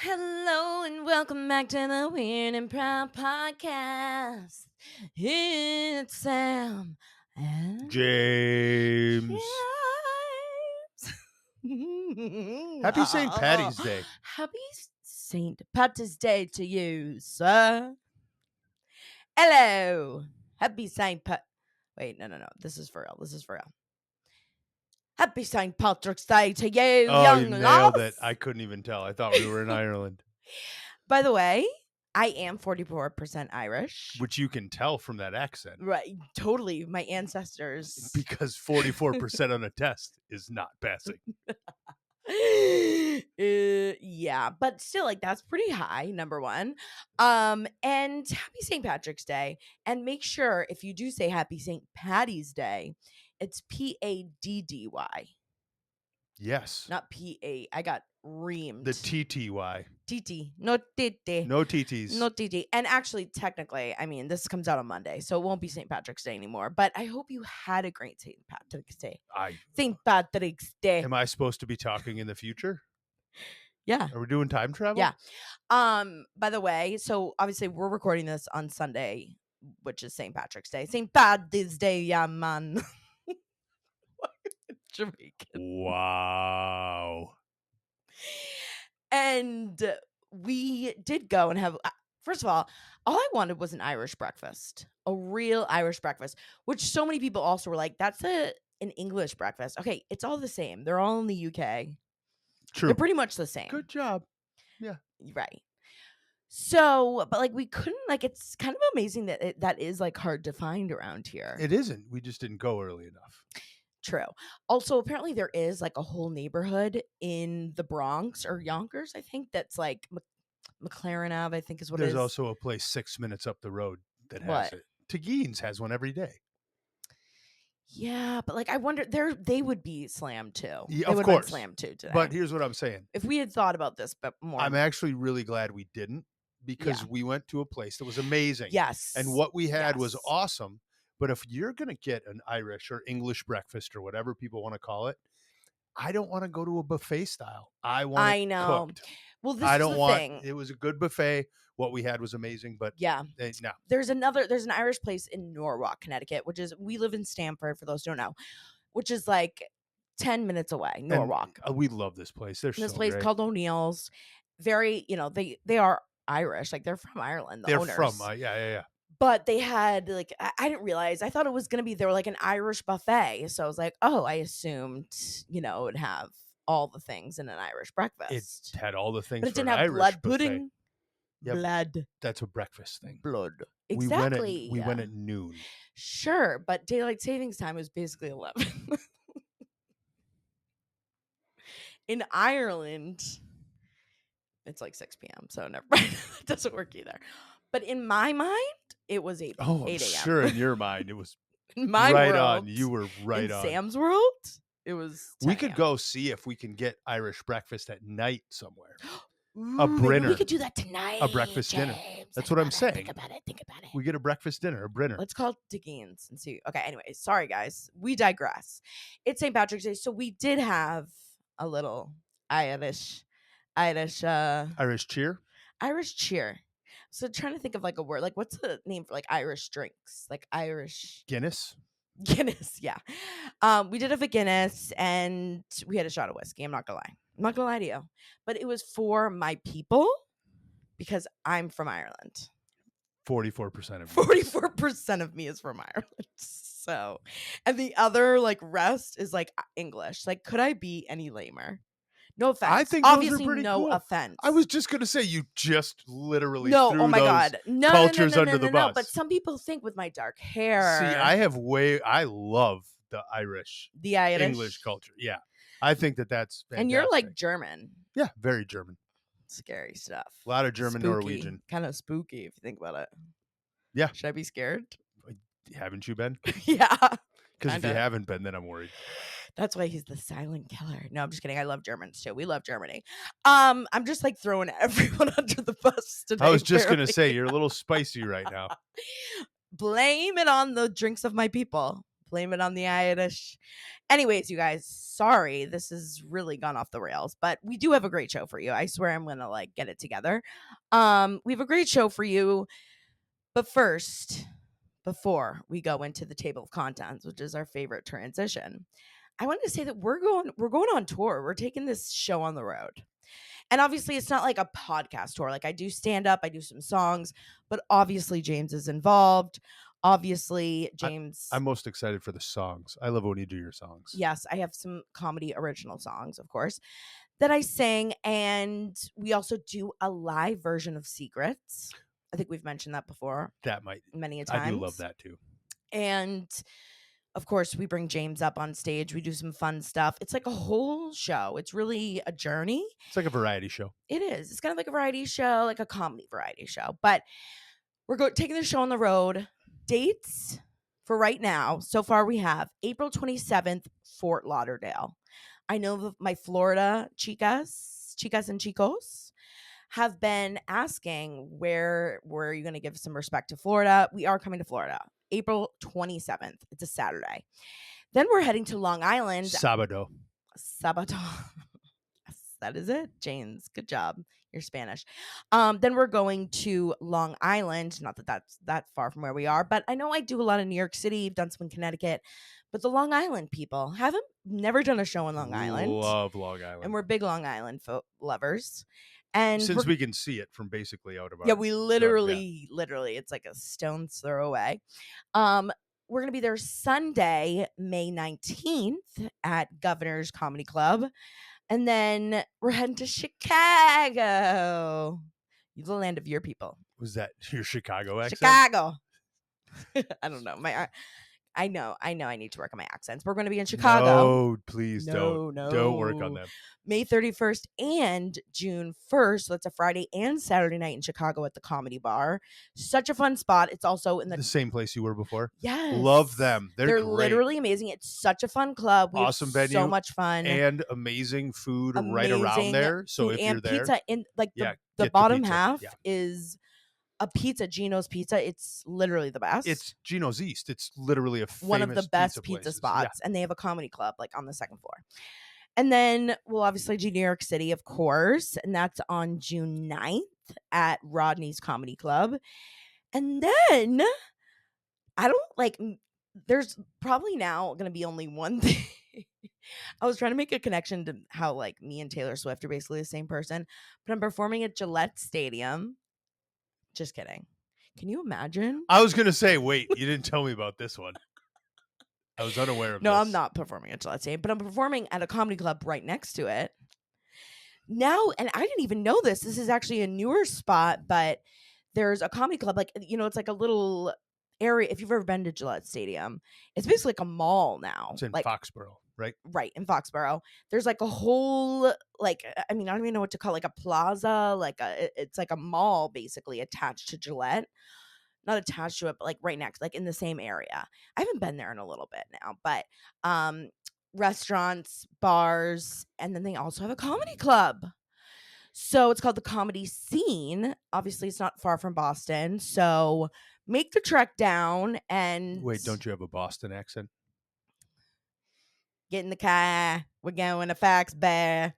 Hello and welcome back to the Weird and Proud podcast. It's Sam and James. James. Happy St. Patty's Day. Happy St. Patty's Day to you, sir. Hello. Happy St. Pat. Wait, no. This is for real. Happy St. Patrick's Day to you, Oh, young you nailed it. lass. I couldn't even tell. I thought we were in Ireland, By the way, I am 44% Irish. which you can tell from that accent Right, totally. My ancestors. because 44% on a test is not passing. Yeah, but still, like, that's pretty high, number one. And happy St. Patrick's Day. And make sure if you do say happy St. Patty's Day, it's Paddy. Yes. Not PA. I got reamed. The TTY. TT. No TT. No TTs. No TT. And actually, technically, I mean, this comes out on Monday, so it won't be St. Patrick's Day anymore. But I hope you had a great St. Patrick's Day. St. Patrick's Day. Am I supposed to be talking in the future? Yeah. Are we doing time travel? Yeah. By the way, so obviously we're recording this on Sunday, which is St. Patrick's Day. St. Patty's Day, yeah, man. Jamaican. Wow. And we did go and have, first of all I wanted was an Irish breakfast, a real Irish breakfast, which so many people also were like, that's an English breakfast. Okay, it's all the same. They're all in the UK. True. They're pretty much the same. Good job. Yeah. Right. So, but like we couldn't, like, it's kind of amazing that that is like hard to find around here. It isn't. We just didn't go early enough. True. Also, apparently there is like a whole neighborhood in the Bronx or Yonkers, I think, that's like McLaren Ave, I think is what it is. There's also a place 6 minutes up the road that has it. Teguine's has one every day. Yeah, but like I wonder, they would be slammed too. Yeah, they of would course. Be slammed too today. But here's what I'm saying. If we had thought about this but more. I'm actually really glad we didn't, because we went to a place that was amazing. Yes. And what we had was awesome. But if you're going to get an Irish or English breakfast or whatever people want to call it, I don't want to go to a buffet style. I want it cooked. Well, this is the thing. It was a good buffet. What we had was amazing, but yeah, no. There's an Irish place in Norwalk, Connecticut, which is, we live in Stamford, for those who don't know, which is like 10 minutes away. Norwalk. And, we love this place. They're this so place great. Called O'Neill's. Very, they are Irish, like they're from Ireland. They're owners. from yeah. But they had like, I didn't realize. I thought it was gonna be, they were like an Irish buffet. So I was like, oh, I assumed it would have all the things in an Irish breakfast. It had all the things, but it didn't have Irish blood buffet. pudding. Yep. Blood. That's a breakfast thing. Blood. Exactly. We went at noon. Sure, but daylight savings time was basically 11. In Ireland, it's like 6 p.m. So never mind. It doesn't work either. But in my mind, it was 8 Oh, 8 a.m. Sure, in your mind, it was in my right world, on. You were right in on. Sam's world, it was 10 we could a.m. go see if we can get Irish breakfast at night somewhere. Ooh, a brinner. We could do that tonight. A breakfast dinner. That's what I'm saying. Think about it. We get a breakfast dinner, a brinner. Let's call it Teguine's and see. Okay, anyway, sorry guys. We digress. It's St. Patrick's Day, so we did have a little Irish cheer. Irish cheer. So trying to think of like a word, like what's the name for like Irish drinks, like Irish Guinness, yeah. We did have a Guinness and we had a shot of whiskey. I'm not gonna lie to you, but it was for my people because I'm from Ireland. 44% of 44% of me is from Ireland. So, and the other like rest is like English. Like, could I be any lamer? No offense. I think obviously those are pretty no cool. offense. I was just gonna say you just literally through oh my god, no, cultures no, under the bus. But some people think with my dark hair. See, I love the Irish English culture. Yeah, I think that's fantastic. And you're like German. Yeah, very German. Scary stuff. A lot of German, spooky. Norwegian. Kind of spooky if you think about it. Yeah. Should I be scared? Haven't you been? Yeah. Because if you haven't been, then I'm worried. That's why he's the silent killer. No, I'm just kidding. I love Germans too. We love Germany. I'm just like throwing everyone under the bus today. I was just going to say, you're a little spicy right now. Blame it on the drinks of my people. Blame it on the Irish. Anyways, you guys, sorry, this has really gone off the rails, but we do have a great show for you. I swear I'm gonna like get it together. We have a great show for you, but first, before we go into the table of contents, which is our favorite transition, I wanted to say that we're going on tour. We're taking this show on the road. And obviously it's not like a podcast tour. Like I do stand up, I do some songs, but obviously James is involved. Obviously I, James, I'm most excited for the songs. I love when you do your songs. yes, I have some comedy original songs, of course, that I sing, and we also do a live version of Secrets. I think we've mentioned that before That might, many a I do love times. that too. And of course, we bring James up on stage. We do some fun stuff. It's like a whole show. It's really a journey. It's like a variety show. It is. It's kind of like a variety show, like a comedy variety show. But we're taking the show on the road. Dates for right now. So far, we have April 27th, Fort Lauderdale. I know my Florida chicas and chicos have been asking where are you going to give some respect to Florida. We are coming to Florida, April 27th. It's a Saturday. Then we're heading to Long Island. Sabado. Sabato. Yes, that is it, James. Good job. You're Spanish. Then we're going to Long Island. Not that that's that far from where we are, but I know I do a lot in New York City. I've done some in Connecticut, but the Long Island people haven't never done a show in Long Island, Love Long and Island. we're big Long Island lovers. And Since we can see it from basically out of yeah, our we yeah. literally, it's like a stone's throw away. We're gonna be there Sunday, May 19th at Governor's Comedy Club. And then we're heading to Chicago, the land of your people. Was that your Chicago accent? Chicago. I don't know. I know. I need to work on my accents. We're going to be in Chicago. No, please don't. Don't work on No. them. May 31st and June 1st. So that's a Friday and Saturday night in Chicago at the Comedy Bar. Such a fun spot. It's also in The same place you were before. yes. Love them. They're great. Literally amazing. It's such a fun club. We Awesome have venue so much fun. and amazing food right around Amazing there. So food if and you're there, pizza in like yeah, the get the bottom pizza. half Yeah. is a pizza, Gino's Pizza. It's literally the best. It's Gino's East. It's literally a famous one of the best pizza spots, and they have a comedy club like on the second floor. And then we'll obviously do New York City, of course, and that's on June 9th at Rodney's Comedy Club. And then I don't like there's probably now going to be only one thing. I was trying to make a connection to how like me and Taylor Swift are basically the same person, but I'm performing at Gillette Stadium. Just kidding. Can you imagine? I was gonna say, wait, you didn't tell me about this one. I was unaware of No, this. I'm not performing at Gillette Stadium, but I'm performing at a comedy club right next to it. Now, and I didn't even know this. This is actually a newer spot, but there's a comedy club, like, it's like a little area. If you've ever been to Gillette Stadium, it's basically like a mall now. It's in like Foxborough, right? right in Foxborough. There's like a whole like I mean, I don't even know what to call like a plaza, it's like a mall basically attached to Gillette. Not attached to it, but like right next, like in the same area. I haven't been there in a little bit now, but restaurants, bars, and then they also have a comedy club. So it's called the Comedy Scene. Obviously, it's not far from Boston. So make the trek down and Wait, don't you have a Boston accent? get in the car. We're going to Foxborough.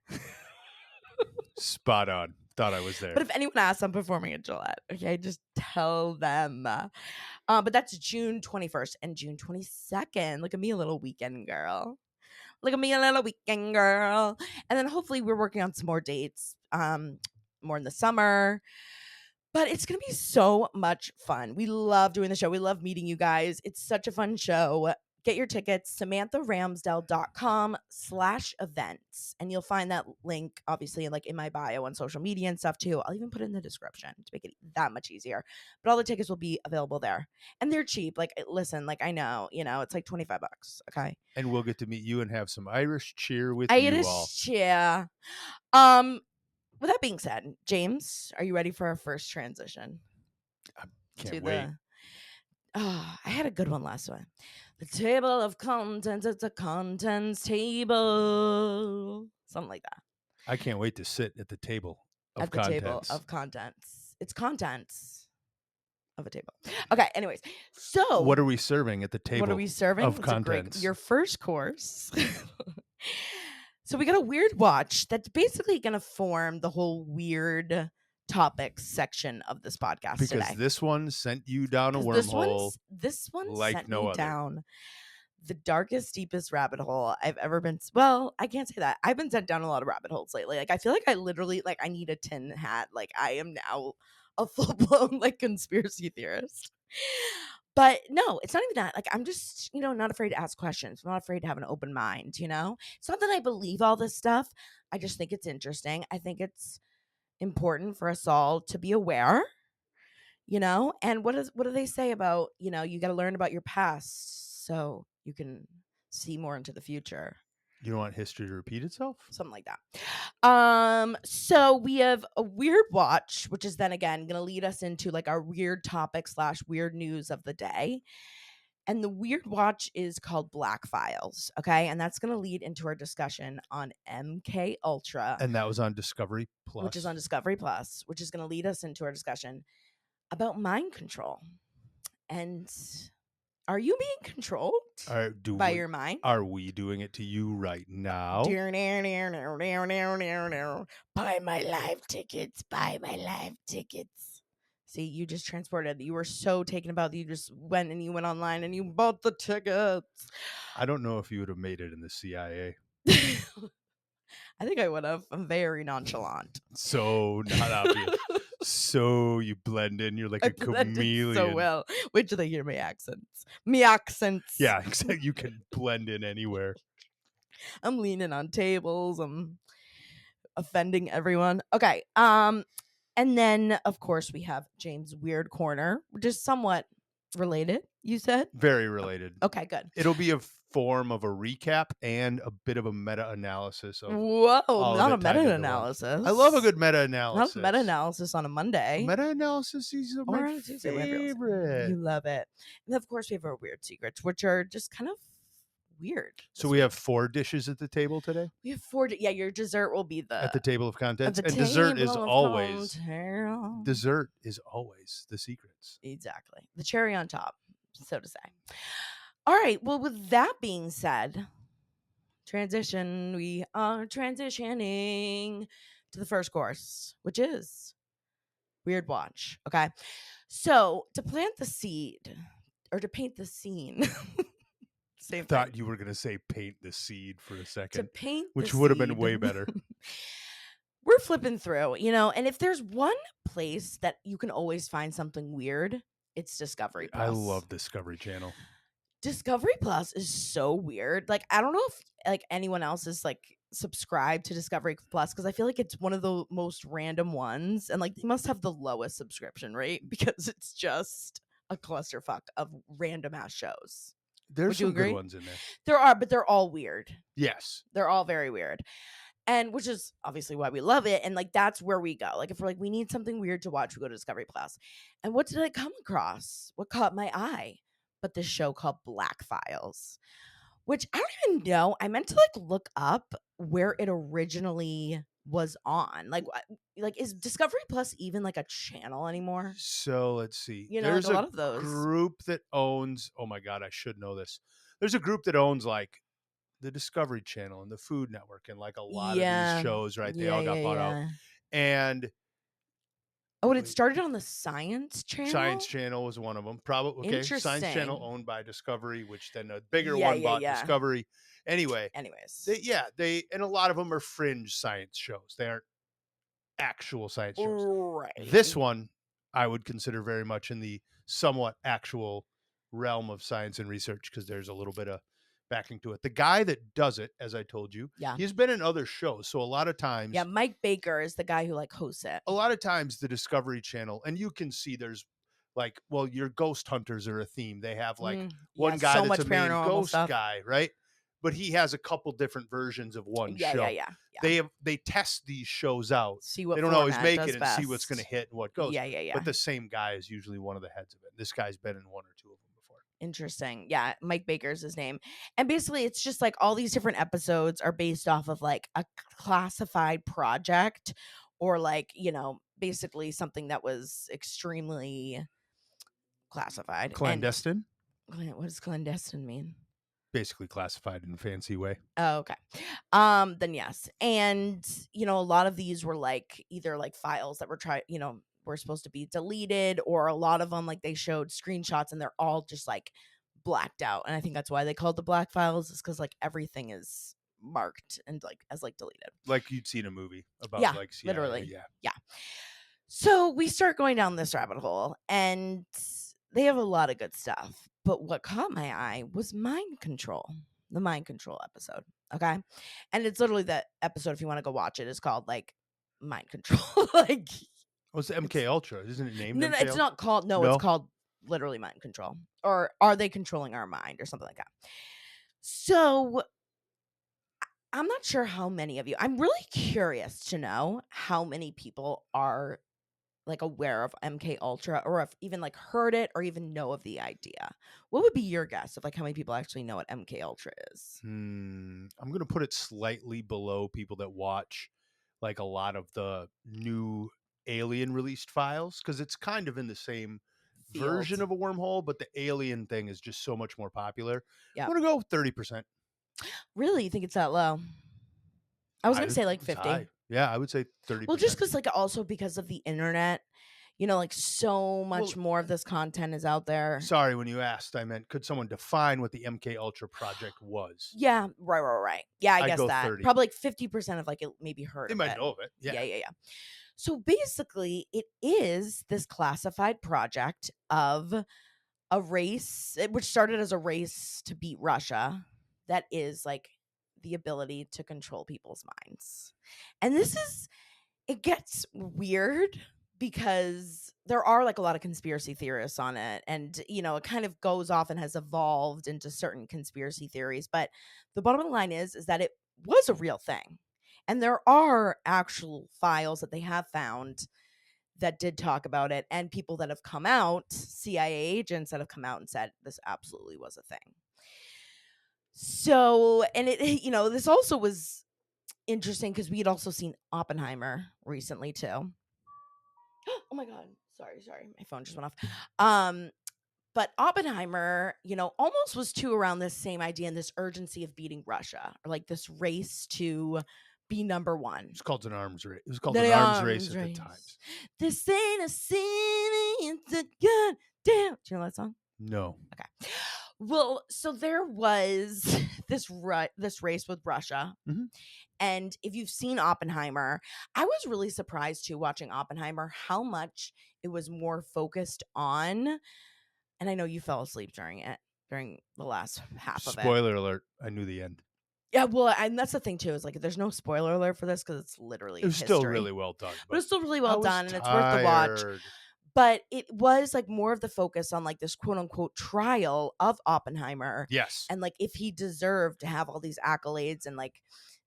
Spot on. Thought I was there. But if anyone asks, I'm performing at Gillette. Okay, just tell them. But that's June 21st and June 22nd. Look at me, a little weekend girl. Look at me, a little weekend girl. And then hopefully we're working on some more dates, more in the summer. But it's going to be so much fun. We love doing the show. We love meeting you guys. It's such a fun show. Get your tickets, SamanthaRamsdell.com/events. And you'll find that link, obviously, like in my bio on social media and stuff too. I'll even put it in the description to make it that much easier. But all the tickets will be available there. And they're cheap. Like, listen, like I know, it's like $25. Okay. And we'll get to meet you and have some Irish cheer with you all. Irish cheer. With that being said, James, are you ready for our first transition? Can't wait. I had a good one last one. The table of contents. It's a contents table. Something like that. I can't wait to sit at the table of At the contents. table of contents. It's contents. of a table. Okay, anyways. So, What are we serving at the what are table we serving? of It's a great contents? your first course. So we got a weird watch that's basically going to form the whole weird topics section of this podcast Because today. this one sent you down a Cuz wormhole this one like sent no me other. down the darkest, deepest rabbit hole I've ever been. Well, I can't say that. I've been sent down a lot of rabbit holes lately. Like I feel like I literally like I need a tin hat. Like I am now a full blown like conspiracy theorist. But no, it's not even that. Like I'm just, not afraid to ask questions. I'm not afraid to have an open mind. It's not that I believe all this stuff. I just think it's interesting. I think it's important for us all to be aware. And what do they say about, you got to learn about your past so you can see more into the future. You don't want history to repeat itself? Something like that. So we have a weird watch, which is then again going to lead us into like our weird topic slash weird news of the day. And the weird watch is called Black Files. Okay. And that's going to lead into our discussion on MK Ultra, And that was on Discovery which is on Plus. Discovery Plus, which is going to lead us into our discussion about mind control. And are you being controlled by your mind? Are we doing it to you right now? Buy my live tickets. Buy my live tickets. See, you just transported. You were so taken about that you just went and you went online and you bought the tickets. I don't know if you would have made it in the CIA. I think I would have. I'm very nonchalant. So not obvious. So you blend in. You're like I a blended chameleon. so well. Wait till they hear my accents. Me accents. Yeah, exactly. You can blend in anywhere. I'm leaning on tables. I'm offending everyone. Okay. And then of course we have James' Weird Corner, which is somewhat related, you said? Very related. Okay, good. It'll be a form of a recap and a bit of a meta-analysis of Whoa, all of not a it tied into one. meta-analysis. I love a good Not meta-analysis. a meta-analysis on a Monday. Meta-analysis is Or my on a Tuesday, whatever else. favorite. You love it. And of course we have our weird secrets, which are just kind of weird. So we have 4 dishes at the table today? We have 4 yeah, your dessert will be At the table of contents? the And table of dessert is always the secrets. Exactly. The cherry on top, so to say. All right. Well, with that being said, we are transitioning to the first course, which is Weird Watch. Okay. So to plant the seed or to paint the scene, same thing. Thought you were gonna say paint the seed for a To second, paint which the would have been seed. way better. We're flipping through, and if there's one place that you can always find something weird, it's Discovery Plus. I love Discovery Channel. Discovery Plus is so weird. Like, I don't know if like anyone else is like subscribed to Discovery Plus because I feel like it's one of the most random ones, and like they must have the lowest subscription rate because it's just a clusterfuck of random ass shows. There's Would you some good agree? ones in there. There are, but they're all weird. Yes. They're all very weird. And which is obviously why we love it. And like that's where we go. Like if we're like, we need something weird to watch, we go to Discovery Plus. And what did I come across? What caught my eye? But this show called Black Files, which I don't even know. I meant to like look up where it originally was on. Like is Discovery Plus even like a channel anymore? So let's see. Like There's a lot of those. group that owns, oh my God, I should know this. There's a group that owns like the Discovery Channel and the Food Network and like a lot of these shows, right? They all got bought out. And oh, and it started on the Science Channel? Science Channel was one of them. Probably okay. Science Channel owned by Discovery, which then a bigger one bought Discovery. Anyways, they and a lot of them are fringe science shows. They aren't actual science shows. Right. This one I would consider very much in the somewhat actual realm of science and research because there's a little bit of backing to it. The guy that does it, as I told you, he's been in other shows. So a lot of times, Mike Baker is the guy who like hosts it. A lot of times the Discovery Channel, and you can see there's like, well, your ghost hunters are a theme. They have like one guy so that's a main ghost stuff. guy, right? But he has a couple different versions of one show. Yeah. They test these shows out. See what they don't always make it and best. see what's going to hit and what goes. Yeah. But the same guy is usually one of the heads of it. This guy's been in one or two of them before. Interesting. Yeah, Mike Baker's his name. And basically it's just like all these different episodes are based off of like a classified project or like, basically something that was extremely classified. Clandestine? And what does clandestine mean? Basically classified in a fancy way. Oh, okay. Then yes. And, a lot of these were like either like files that were supposed to be deleted, or a lot of them, like, they showed screenshots and they're all just like blacked out. And I think that's why they called the black files, is because like everything is marked and like as like deleted. Like you'd seen a movie about Yeah, like CIA. literally. Yeah. Yeah. So we start going down this rabbit hole, and they have a lot of good stuff. But what caught my eye was mind control, the mind control episode. Okay. And it's literally that episode, if you want to go watch it, is called like mind control. Like, what's the MK Ultra? Isn't it named? No, MK it's Ultra? not called. No, it's called literally mind control. Or are they controlling our mind or something like that? So I'm not sure how many of you. I'm really curious to know how many people are like aware of MK Ultra, or have even like heard it, or even know of the idea. What would be your guess of like how many people actually know what MK Ultra is? I'm gonna put it slightly below people that watch like a lot of the new Alien released files, because it's kind of in the same version of a wormhole, but the Alien thing is just so much more popular. Yeah, I'm gonna go 30%. Really? You think it's that low? I was gonna say like 50. Yeah, I would say 30%. Well, just because like also because of the internet, like so much more of this content is out there. Sorry, when you asked, I meant could someone define what the MK Ultra project was? Yeah, right. Yeah, I guess go that 30. probably like 50% of like it maybe heard. They of might it. know of it. Yeah. So basically, it is this classified project of a race, which started as a race to beat Russia, that is like the ability to control people's minds. And it gets weird because there are like a lot of conspiracy theorists on it, and it kind of goes off and has evolved into certain conspiracy theories, but the bottom line is that it was a real thing. And there are actual files that they have found that did talk about it, and people that have come out, CIA agents that have come out and said this absolutely was a thing. So, and it, this also was interesting because we had also seen Oppenheimer recently too. Oh my god, sorry, my phone just went off. But Oppenheimer, almost was too around this same idea and this urgency of beating Russia, or like this race to be number one. It's called an arms race. It was called an arms race at the times. This ain't a city, it's a goddamn. Do you know that song? No. Okay. Well, so there was this race with Russia. Mm-hmm. And if you've seen Oppenheimer, I was really surprised too, watching Oppenheimer, how much it was more focused on. And I know you fell asleep during the last half of it. Spoiler alert, I knew the end. Yeah, well, and that's the thing too, is like there's no spoiler alert for this because it's literally it was history. Still really well done. But it's still really well done, and tired. It's worth the watch. But it was like more of the focus on like this quote unquote trial of Oppenheimer. Yes. And like if he deserved to have all these accolades, and like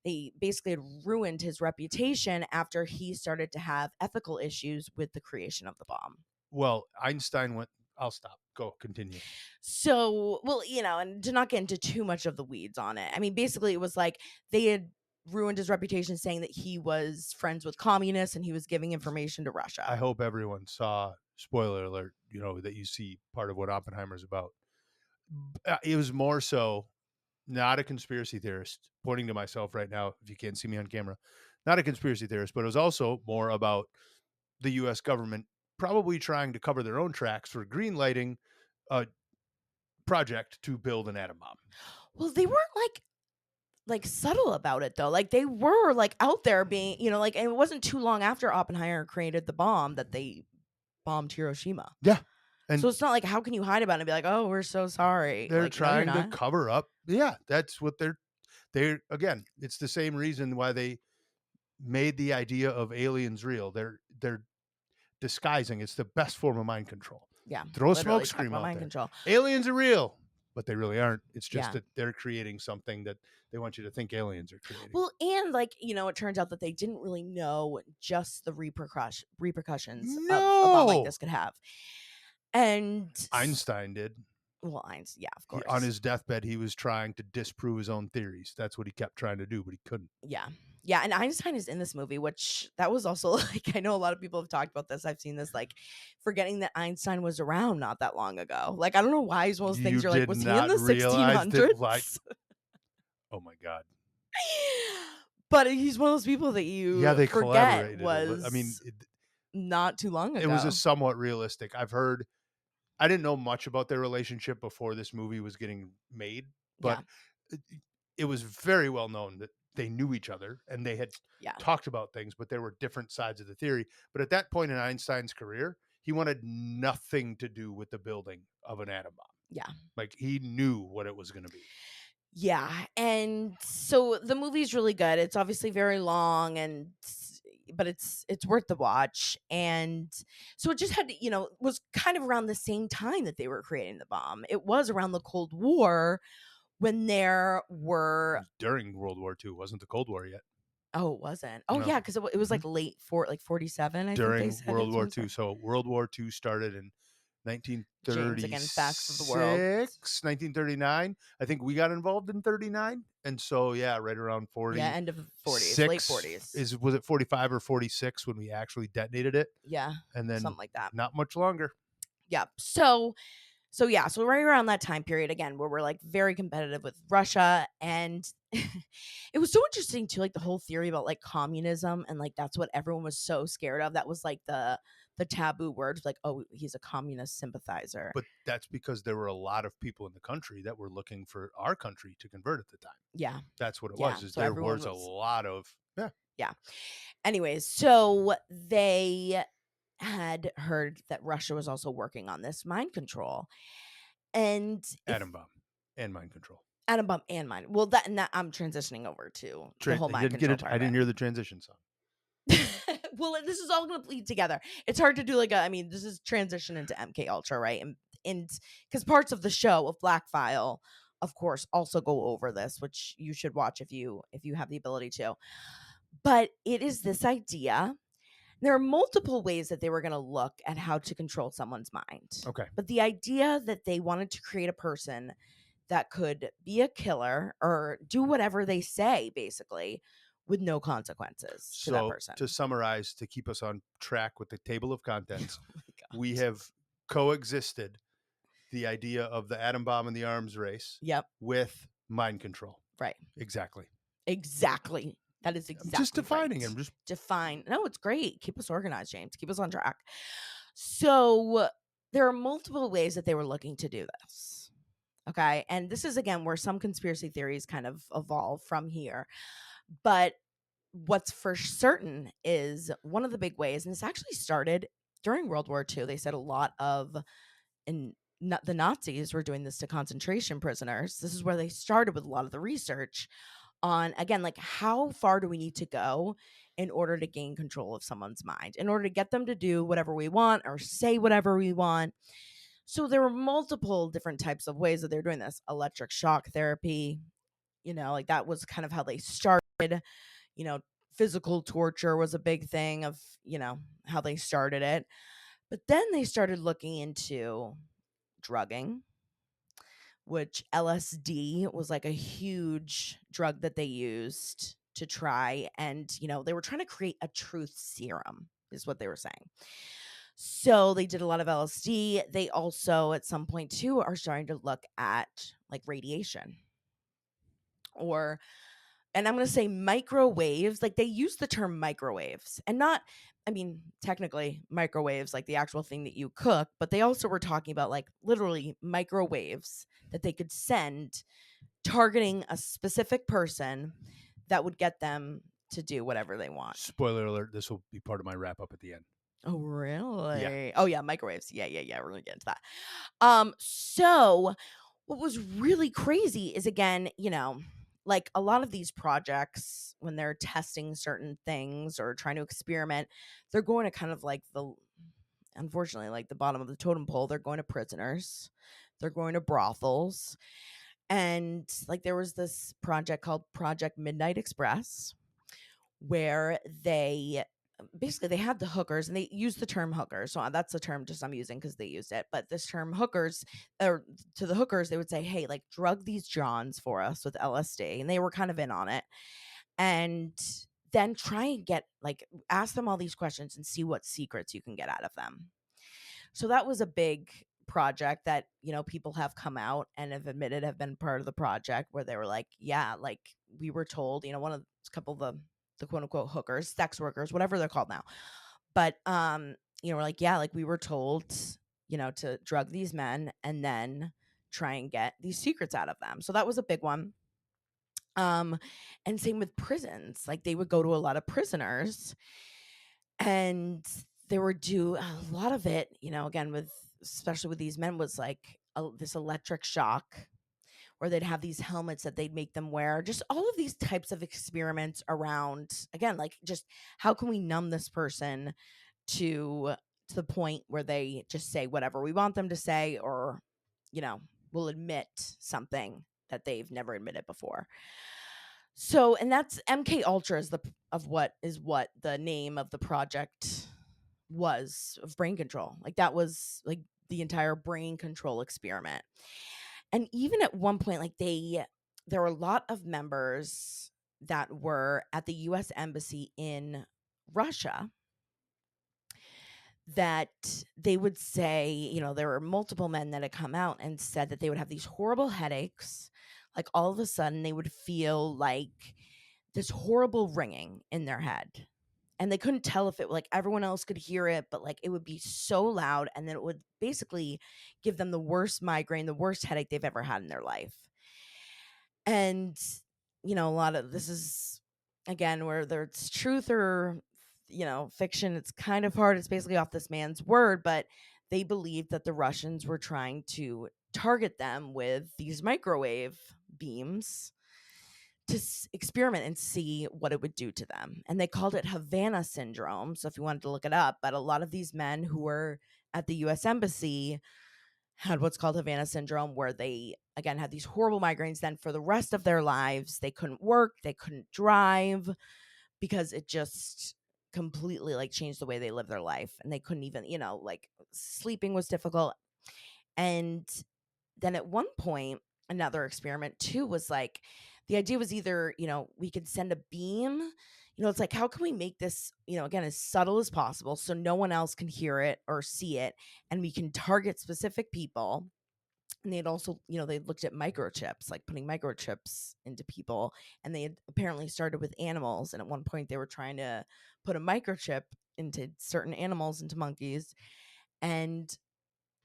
they basically had ruined his reputation after he started to have ethical issues with the creation of the bomb. Well, Einstein went. I'll stop. Go, continue. So, well, and to not get into too much of the weeds on it, I mean, basically it was like they had ruined his reputation saying that he was friends with communists and he was giving information to Russia. I hope everyone saw, spoiler alert, that you see part of what Oppenheimer's about. It was more so not a conspiracy theorist, pointing to myself right now, if you can't see me on camera, not a conspiracy theorist, but it was also more about the U.S. government probably trying to cover their own tracks for greenlighting a project to build an atom bomb. Well, they weren't like subtle about it though. Like they were like out there being, and it wasn't too long after Oppenheimer created the bomb that they bombed Hiroshima. Yeah. And so it's not like, how can you hide about it and be like, oh, we're so sorry. They're like, trying to cover up. Yeah, that's what they're again, it's the same reason why they made the idea of aliens real. They're disguising. It's the best form of mind control. Yeah. Throw a smoke screen out there. Control. Aliens are real, but they really aren't. It's just that they're creating something that they want you to think aliens are creating. Well, and like, it turns out that they didn't really know just the repercussions of a bomb like this could have. And Einstein did. Well, yeah, of course. On his deathbed, he was trying to disprove his own theories. That's what he kept trying to do, but he couldn't. Yeah. Yeah, and Einstein is in this movie, which that was also like, I know a lot of people have talked about this. I've seen this, like, forgetting that Einstein was around not that long ago. Like, I don't know why he's one of those You things you're like, did was he in not the realize that, like, 1600s? oh my god. But he's one of those people that Yeah, you they forget collaborated a little. I mean, was not too long it was a ago. somewhat realistic. I didn't know much about their relationship before this movie was getting made, Yeah, but it it was very well known that they knew each other and they had yeah, talked about things, but there were different sides of the theory. But at that point in Einstein's career, he wanted nothing to do with the building of an atom bomb. yeah. Like, he knew what it was gonna be. Yeah, and so the movie's really good. It's obviously very long but it's worth the watch. And so it just had to, was kind of around the same time that they were creating the bomb. It was around the Cold War when there It were was during World War II, wasn't the Cold War yet. oh, it wasn't. Oh No. yeah, cuz it was Mhm. like like 47, I think they During said World it's when War it II. started. So World War II started in James again, facts of the world. 1936, 1939. I think we got involved in 39. And so, yeah, right around Yeah, end of the 40s, late 46 40s. was it 45 or 46 when we actually detonated it? Yeah, And then something like that. not much longer. Yeah. So right around that time period again where we're like very competitive with Russia. And it was so interesting too, like the whole theory about like communism, and like that's what everyone was so scared of. That was like the taboo word, like, oh, he's a communist sympathizer. But that's because there were a lot of people in the country that were looking for our country to convert at the time. Yeah. That's what it Yeah. was, is So there everyone was a was lot of, yeah, yeah. Anyways, so they had heard that Russia was also working on this mind control. And if atom bomb and mind control. atom bomb and mind. Well, that I'm transitioning over to the whole You mind didn't get control it. part I of didn't it. hear the transition song. Well, this is all going to bleed together. It's hard to do like I mean, this is transition into MK Ultra, right? And because parts of the show of Black File, of course, also go over this, which you should watch if you have the ability to. But it is this idea. There are multiple ways that they were going to look at how to control someone's mind. Okay. But the idea that they wanted to create a person that could be a killer or do whatever they say, basically, with no consequences to that So, person. to summarize, to keep us on track with the table of contents, Oh my God. we have coexisted the idea of the atom bomb and the arms race Yep. with mind control. Right. Exactly. Exactly. That is I'm exactly just defining. right. I'm just define. No, it's great. Keep us organized, James. Keep us on track. So there are multiple ways that they were looking to do this. Okay. And this is again where some conspiracy theories kind of evolve from here. But what's for certain is one of the big ways, and this actually started during World War II. They said a lot of the Nazis were doing this to concentration prisoners. This is where they started with a lot of the research on, again, like how far do we need to go in order to gain control of someone's mind, in order to get them to do whatever we want or say whatever we want. So there were multiple different types of ways that they're doing this. Electric shock therapy, like that was kind of how they started. Physical torture was a big thing of, how they started it. But then they started looking into drugging, which LSD was like a huge drug that they used to try. And, they were trying to create a truth serum, is what they were saying. So they did a lot of LSD. They also, at some point too, are starting to look at like radiation and I'm going to say microwaves. Like they use the term microwaves and not, I mean, technically microwaves, like the actual thing that you cook, but they also were talking about like literally microwaves that they could send targeting a specific person that would get them to do whatever they want. Spoiler alert, this will be part of my wrap up at the end. Oh, really? Yeah. Oh, yeah, microwaves. Yeah. We're going to get into that. So what was really crazy is, again, like a lot of these projects, when they're testing certain things or trying to experiment, they're going to kind of like unfortunately, like the bottom of the totem pole. They're going to prisoners, they're going to brothels. And like there was this project called Project Midnight Express where they had the hookers, and they used the term hookers. So that's the term just I'm using because they used it. But this term hookers, or to the hookers, they would say, hey, like drug these Johns for us with LSD. And they were kind of in on it. And then try and ask them all these questions and see what secrets you can get out of them. So that was a big project that, people have come out and have admitted have been part of the project, where they were like, yeah, like we were told, one of a couple of the quote unquote hookers, sex workers, whatever they're called now. But, we're like, yeah, like we were told, to drug these men and then try and get these secrets out of them. So that was a big one. And same with prisons. Like they would go to a lot of prisoners and they would do a lot of it, again, especially with these men, was like this electric shock, or they'd have these helmets that they'd make them wear. Just all of these types of experiments around, again, like just how can we numb this person to the point where they just say whatever we want them to say, or, will admit something that they've never admitted before. So, and that's MK Ultra is what the name of the project was, of brain control. Like that was like the entire brain control experiment. And even at one point, like there were a lot of members that were at the US Embassy in Russia that they would say, there were multiple men that had come out and said that they would have these horrible headaches. Like all of a sudden they would feel like this horrible ringing in their head. And they couldn't tell if it, like everyone else could hear it, but like it would be so loud, and then it would basically give them the worst migraine, the worst headache they've ever had in their life. And, a lot of this is, again, whether it's truth or, fiction, it's kind of hard. It's basically off this man's word, but they believed that the Russians were trying to target them with these microwave beams to experiment and see what it would do to them. And they called it Havana syndrome. So if you wanted to look it up, but a lot of these men who were at the US Embassy had what's called Havana syndrome, where they, again, had these horrible migraines. Then for the rest of their lives, they couldn't work, they couldn't drive, because it just completely like changed the way they lived their life. And they couldn't even, like sleeping was difficult. And then at one point, another experiment too was like, the idea was either, we could send a beam, it's like, how can we make this, again, as subtle as possible so no one else can hear it or see it, and we can target specific people. And they'd also, they looked at microchips, like putting microchips into people. And they had apparently started with animals. And at one point they were trying to put a microchip into certain animals, into monkeys, and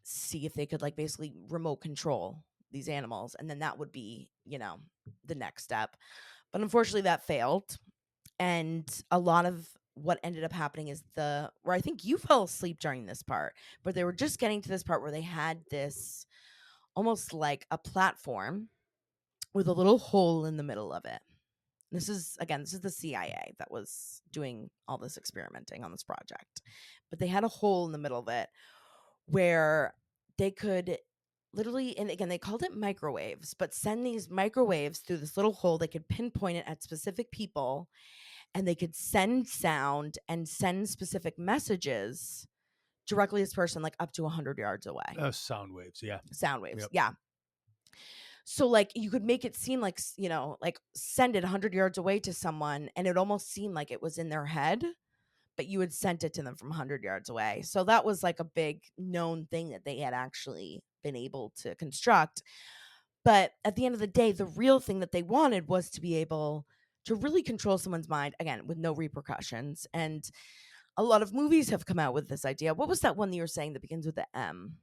see if they could like basically remote control these animals. And then that would be, the next step. But unfortunately that failed. And a lot of what ended up happening is where I think you fell asleep during this part, but they were just getting to this part where they had this almost like a platform with a little hole in the middle of it. This is the CIA that was doing all this experimenting on this project. But they had a hole in the middle of it where they could literally, and again, they called it microwaves, but send these microwaves through this little hole. They could pinpoint it at specific people, and they could send sound and send specific messages directly to this person, like up to 100 yards away. Sound waves, yeah. Sound waves, yep. Yeah. So like you could make it seem like, like send it 100 yards away to someone, and it almost seemed like it was in their head, but you had sent it to them from 100 yards away. So that was like a big known thing that they had actually been able to construct. But at the end of the day, the real thing that they wanted was to be able to really control someone's mind, again, with no repercussions. And a lot of movies have come out with this idea. What was that one that you were saying that begins with the M?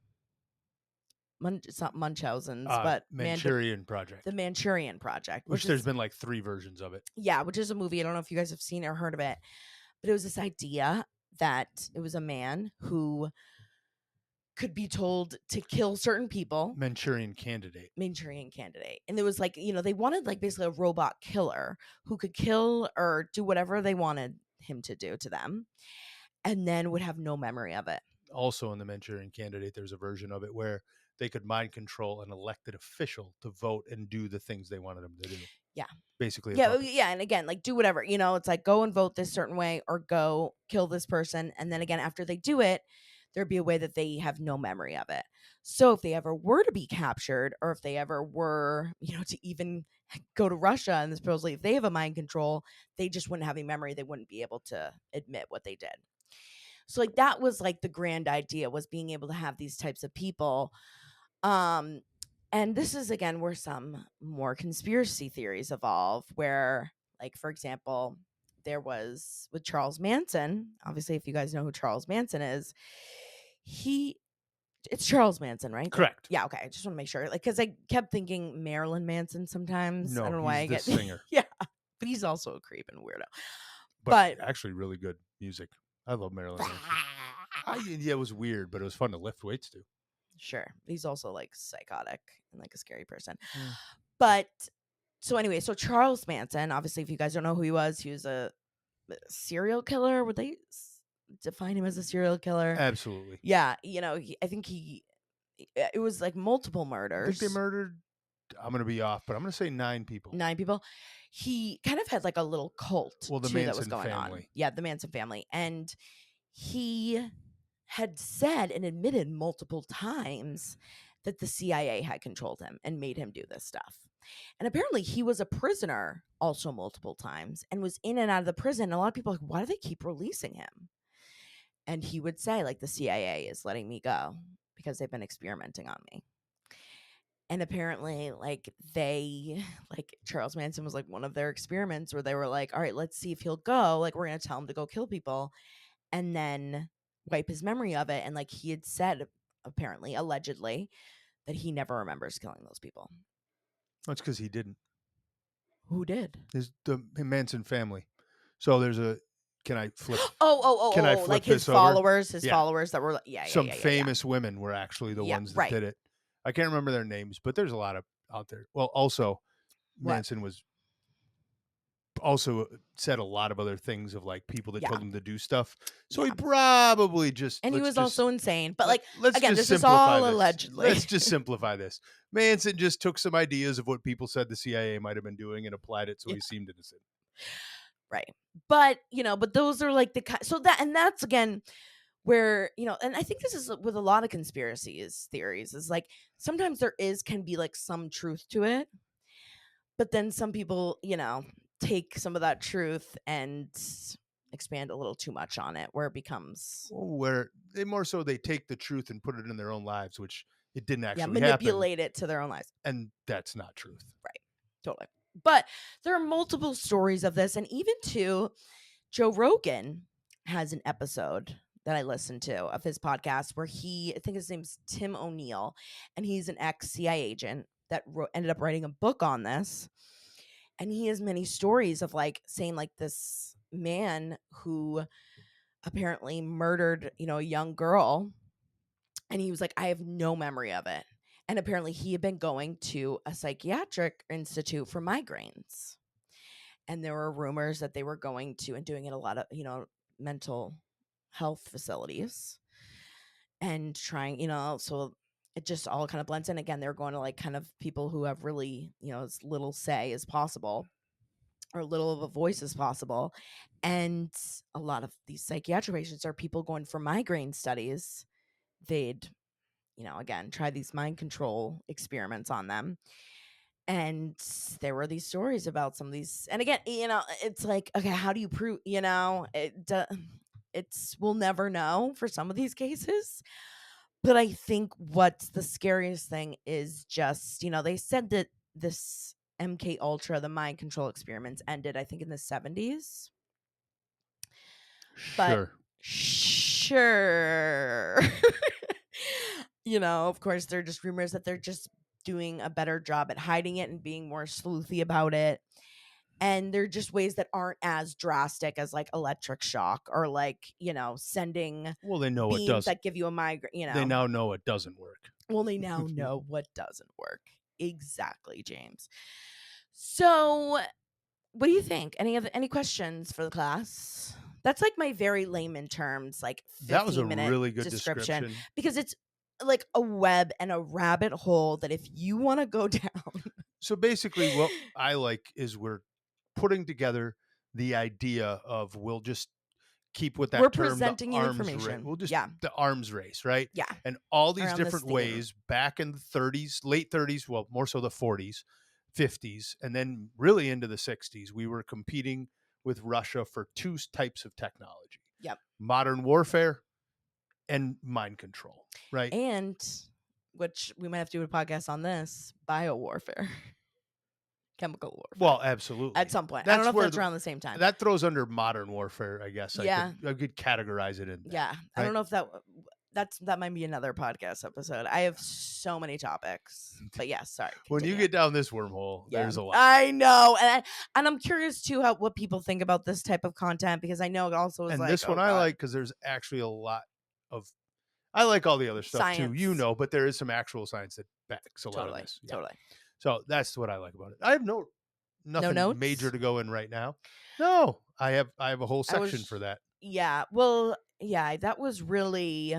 It's not Munchausen's, but Manchurian Project. The Manchurian Project. Which there's been like 3 versions of it. Yeah, which is a movie. I don't know if you guys have seen or heard of it. But it was this idea that it was a man who could be told to kill certain people. Manchurian Candidate. And there was like, they wanted like basically a robot killer who could kill or do whatever they wanted him to do to them, and then would have no memory of it. Also in the Manchurian Candidate, there's a version of it where they could mind control an elected official to vote and do the things they wanted them to do. Yeah. Basically. Yeah. And again, like do whatever, it's like go and vote this certain way or go kill this person. And then again, after they do it, there'd be a way that they have no memory of it. So if they ever were to be captured, or if they ever were, to even go to Russia and supposedly if they have a mind control, they just wouldn't have any memory. They wouldn't be able to admit what they did. So like that was like the grand idea, was being able to have these types of people. And this is again where some more conspiracy theories evolve, where like for example, there was with Charles Manson. Obviously, if you guys know who Charles Manson is, it's Charles Manson, right? Correct. Yeah, okay. I just want to make sure. Like, because I kept thinking Marilyn Manson sometimes. No, I don't know why I get singer. Yeah, but he's also a creep and weirdo. But actually really good music. I love Marilyn Manson. Yeah, it was weird, but it was fun to lift weights to. Sure. He's also like psychotic and like a scary person. But so anyway, so Charles Manson, obviously, if you guys don't know who he was a serial killer. Would they define him as a serial killer? Absolutely. Yeah. You know, I think it was like multiple murders. I think they murdered, I'm going to be off, but I'm going to say 9 people. 9 people. He kind of had like a little cult the too, Manson that was going family. On. Yeah, the Manson family. And he had said and admitted multiple times that the CIA had controlled him and made him do this stuff. And apparently he was a prisoner also multiple times and was in and out of the prison. And a lot of people are like, why do they keep releasing him? And he would say, like, the CIA is letting me go because they've been experimenting on me. And apparently, like, Charles Manson was like one of their experiments where they were like, all right, let's see if he'll go. Like, we're going to tell him to go kill people and then wipe his memory of it. And like he had said, apparently, allegedly, that he never remembers killing those people. That's because he didn't. Who did? The Manson family. So there's a. Can I flip? Can I flip like his followers? His followers that were some famous women were actually the ones that did it. I can't remember their names, but there's a lot of out there. Well, also Manson was also said a lot of other things of like people that told him to do stuff. So he probably just he was also insane. But like again, this is all allegedly. Let's just simplify this. Manson just took some ideas of what people said the CIA might have been doing and applied it so he seemed innocent. Right. But, but those are like that's again where, and I think this is with a lot of conspiracies theories is like sometimes can be like some truth to it. But then some people, take some of that truth and expand a little too much on it, where it becomes where they take the truth and put it in their own lives, which it didn't actually manipulate it to their own lives. And that's not truth. Right. Totally. But there are multiple stories of this. And even too, Joe Rogan has an episode that I listened to of his podcast where I think his name's Tim O'Neill, and he's an ex-CIA agent that ended up writing a book on this. And he has many stories of like saying like this man who apparently murdered, a young girl. And he was like, I have no memory of it. And apparently he had been going to a psychiatric institute for migraines. And there were rumors that they were going to and doing it a lot of, mental health facilities and trying, so it just all kind of blends in. Again, they're going to like kind of people who have really, as little say as possible or little of a voice as possible. And a lot of these psychiatric patients are people going for migraine studies. They'd, again, try these mind control experiments on them. And there were these stories about some of these. And again, it's like, okay, how do you prove, we'll never know for some of these cases. But I think what's the scariest thing is just, they said that this MK Ultra, the mind control experiments ended, I think in the 70s. But sure. Of course, they're just rumors that they're just doing a better job at hiding it and being more sleuthy about it. And they're just ways that aren't as drastic as like electric shock or like, sending they know beams it does that give you a migraine, They now know it doesn't work. Well, they now know what doesn't work. Exactly, James. So what do you think? Any questions for the class? That's like my very layman terms, like 15-minute that was a really good description. Because it's like a web and a rabbit hole that if you want to go down. So basically what I like is we're putting together the idea of we'll just keep with that we're term, presenting you information. We'll just the arms race, right? Yeah. And all these different ways back in the 30s, late 30s, well, more so the 40s, 50s, and then really into the 60s, we were competing with Russia for two types of technology. Yep. Modern warfare and mind control, right? And, which we might have to do a podcast on this, biowarfare. Chemical warfare. Well, absolutely. At some point. I don't know if that's around the same time. That throws under modern warfare, I guess. Yeah. I could categorize it in there. Yeah. Right? I don't know if that might be another podcast episode. I have so many topics. But yeah, sorry. When you get down this wormhole, there's a lot. I know. And I'm curious too what people think about this type of content, because I know it also is and this one I like because there's actually a lot of I like all the other stuff science. Too, but there is some actual science that backs a lot of this. Yeah. Totally. So that's what I like about it. I have nothing major to go in right now. No, I have a whole section for that. Yeah. Well, yeah, that was really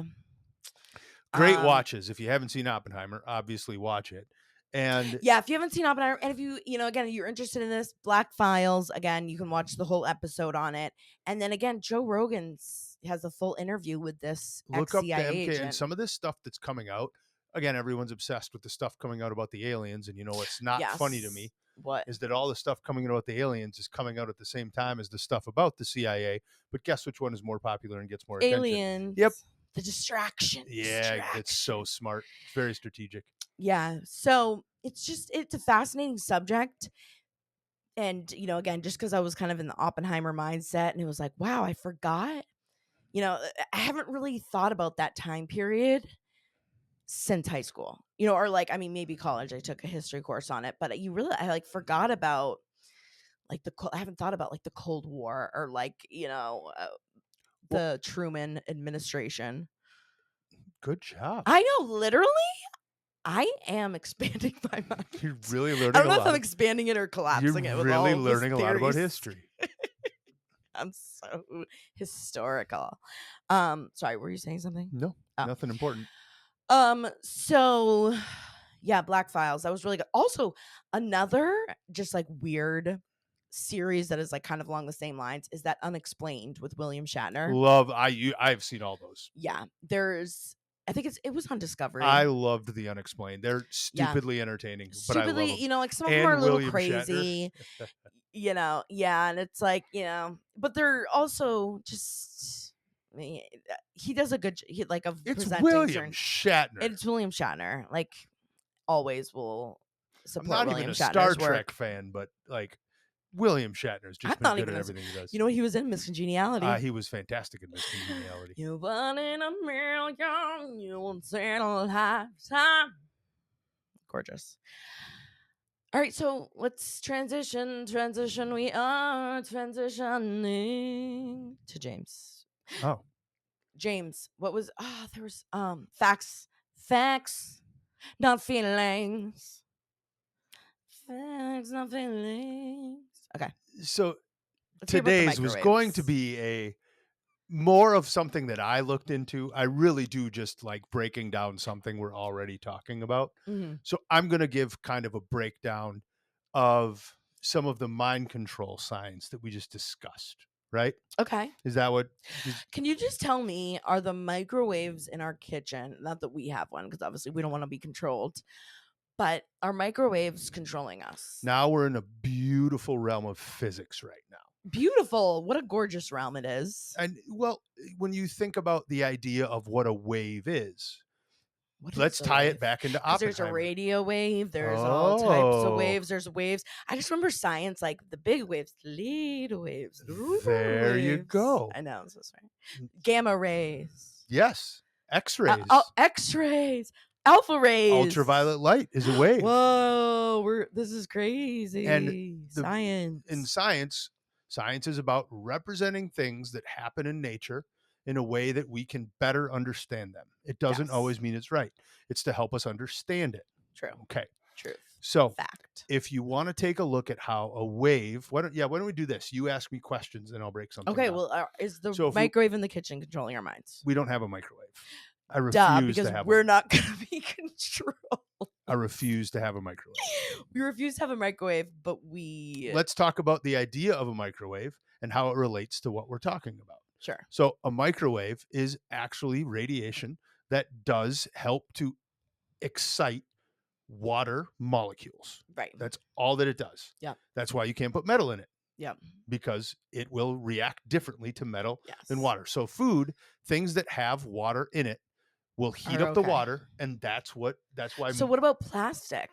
great watches. If you haven't seen Oppenheimer, obviously watch it. And yeah, if you haven't seen Oppenheimer, and if you again, you're interested in this, Black Files, again, you can watch the whole episode on it. And then again, Joe Rogan's has a full interview with this look up the MK agent. And some of this stuff that's coming out. Again, everyone's obsessed with the stuff coming out about the aliens, and what's not funny to me is that all the stuff coming out about the aliens is coming out at the same time as the stuff about the CIA. But guess which one is more popular and gets more attention? Aliens. Yep. The distraction. Yeah, it's so smart. It's very strategic. Yeah. So it's a fascinating subject. And, again, just because I was kind of in the Oppenheimer mindset, and it was like, wow, I forgot. I haven't really thought about that time period since high school, or maybe college. I took a history course on it, but I forgot about I haven't thought about the Cold War or the Truman administration. Good job. I know, literally, I am expanding my mind. You're really learning. I don't know if I'm expanding it or collapsing it. You're really learning a lot about history. I'm so historical. Sorry, were you saying something? No, nothing important. So yeah, Black Files. That was really good. Also, another just weird series that is kind of along the same lines is that Unexplained with William Shatner. I've seen all those. Yeah, I think it was on Discovery. I loved the Unexplained. They're stupidly entertaining. But I love them. Some of them are a little crazy. And it's but they're also just. He does a good of it's presenting. William Shatner. It's William Shatner. Always will support I'm not William even a Shatner's Star Trek fan, but William Shatner's just been good at everything he does. You know what he was in? Miss Congeniality. He was fantastic in Miss Congeniality. You one in a million, you won't say a lifetime. Gorgeous. All right, so let's transition. We are transitioning to James. Oh. James, what was there was facts, not feelings. Facts, not feelings. Okay. So today's was going to be more of something that I looked into. I really do just like breaking down something we're already talking about. Mm-hmm. So I'm going to give kind of a breakdown of some of the mind control science that we just discussed. Right? Okay. Is that what? Can you just tell me, are the microwaves in our kitchen, not that we have one, because obviously we don't want to be controlled, but are microwaves controlling us? Now we're in a beautiful realm of physics right now. Beautiful. What a gorgeous realm it is. And well, when you think about the idea of what a wave is, let's tie it back into Oppenheimer. There's a radio wave. There's all types of waves. There's waves. I just remember science, the big waves, little waves. There waves. You go. I know. I'm so sorry. Gamma rays. Yes. X-rays. X-rays. Alpha rays. Ultraviolet light is a wave. Whoa. This is crazy. And science. In science is about representing things that happen in nature in a way that we can better understand them. It doesn't always mean it's right. It's to help us understand it. True. Okay. Truth. So fact. If you want to take a look at how a wave, why don't we do this? You ask me questions and I'll break something down. Well, is the microwave in the kitchen controlling our minds? We don't have a microwave. I refuse to have we're not going to be controlled. I refuse to have a microwave. We refuse to have a microwave, but let's talk about the idea of a microwave and how it relates to what we're talking about. Sure. So a microwave is actually radiation that does help to excite water molecules. Right. That's all that it does. Yeah. That's why you can't put metal in it. Yeah. Because it will react differently to metal than Yes. water. So food, things that have water in it, will heat up the water, and that's why. So what about plastic?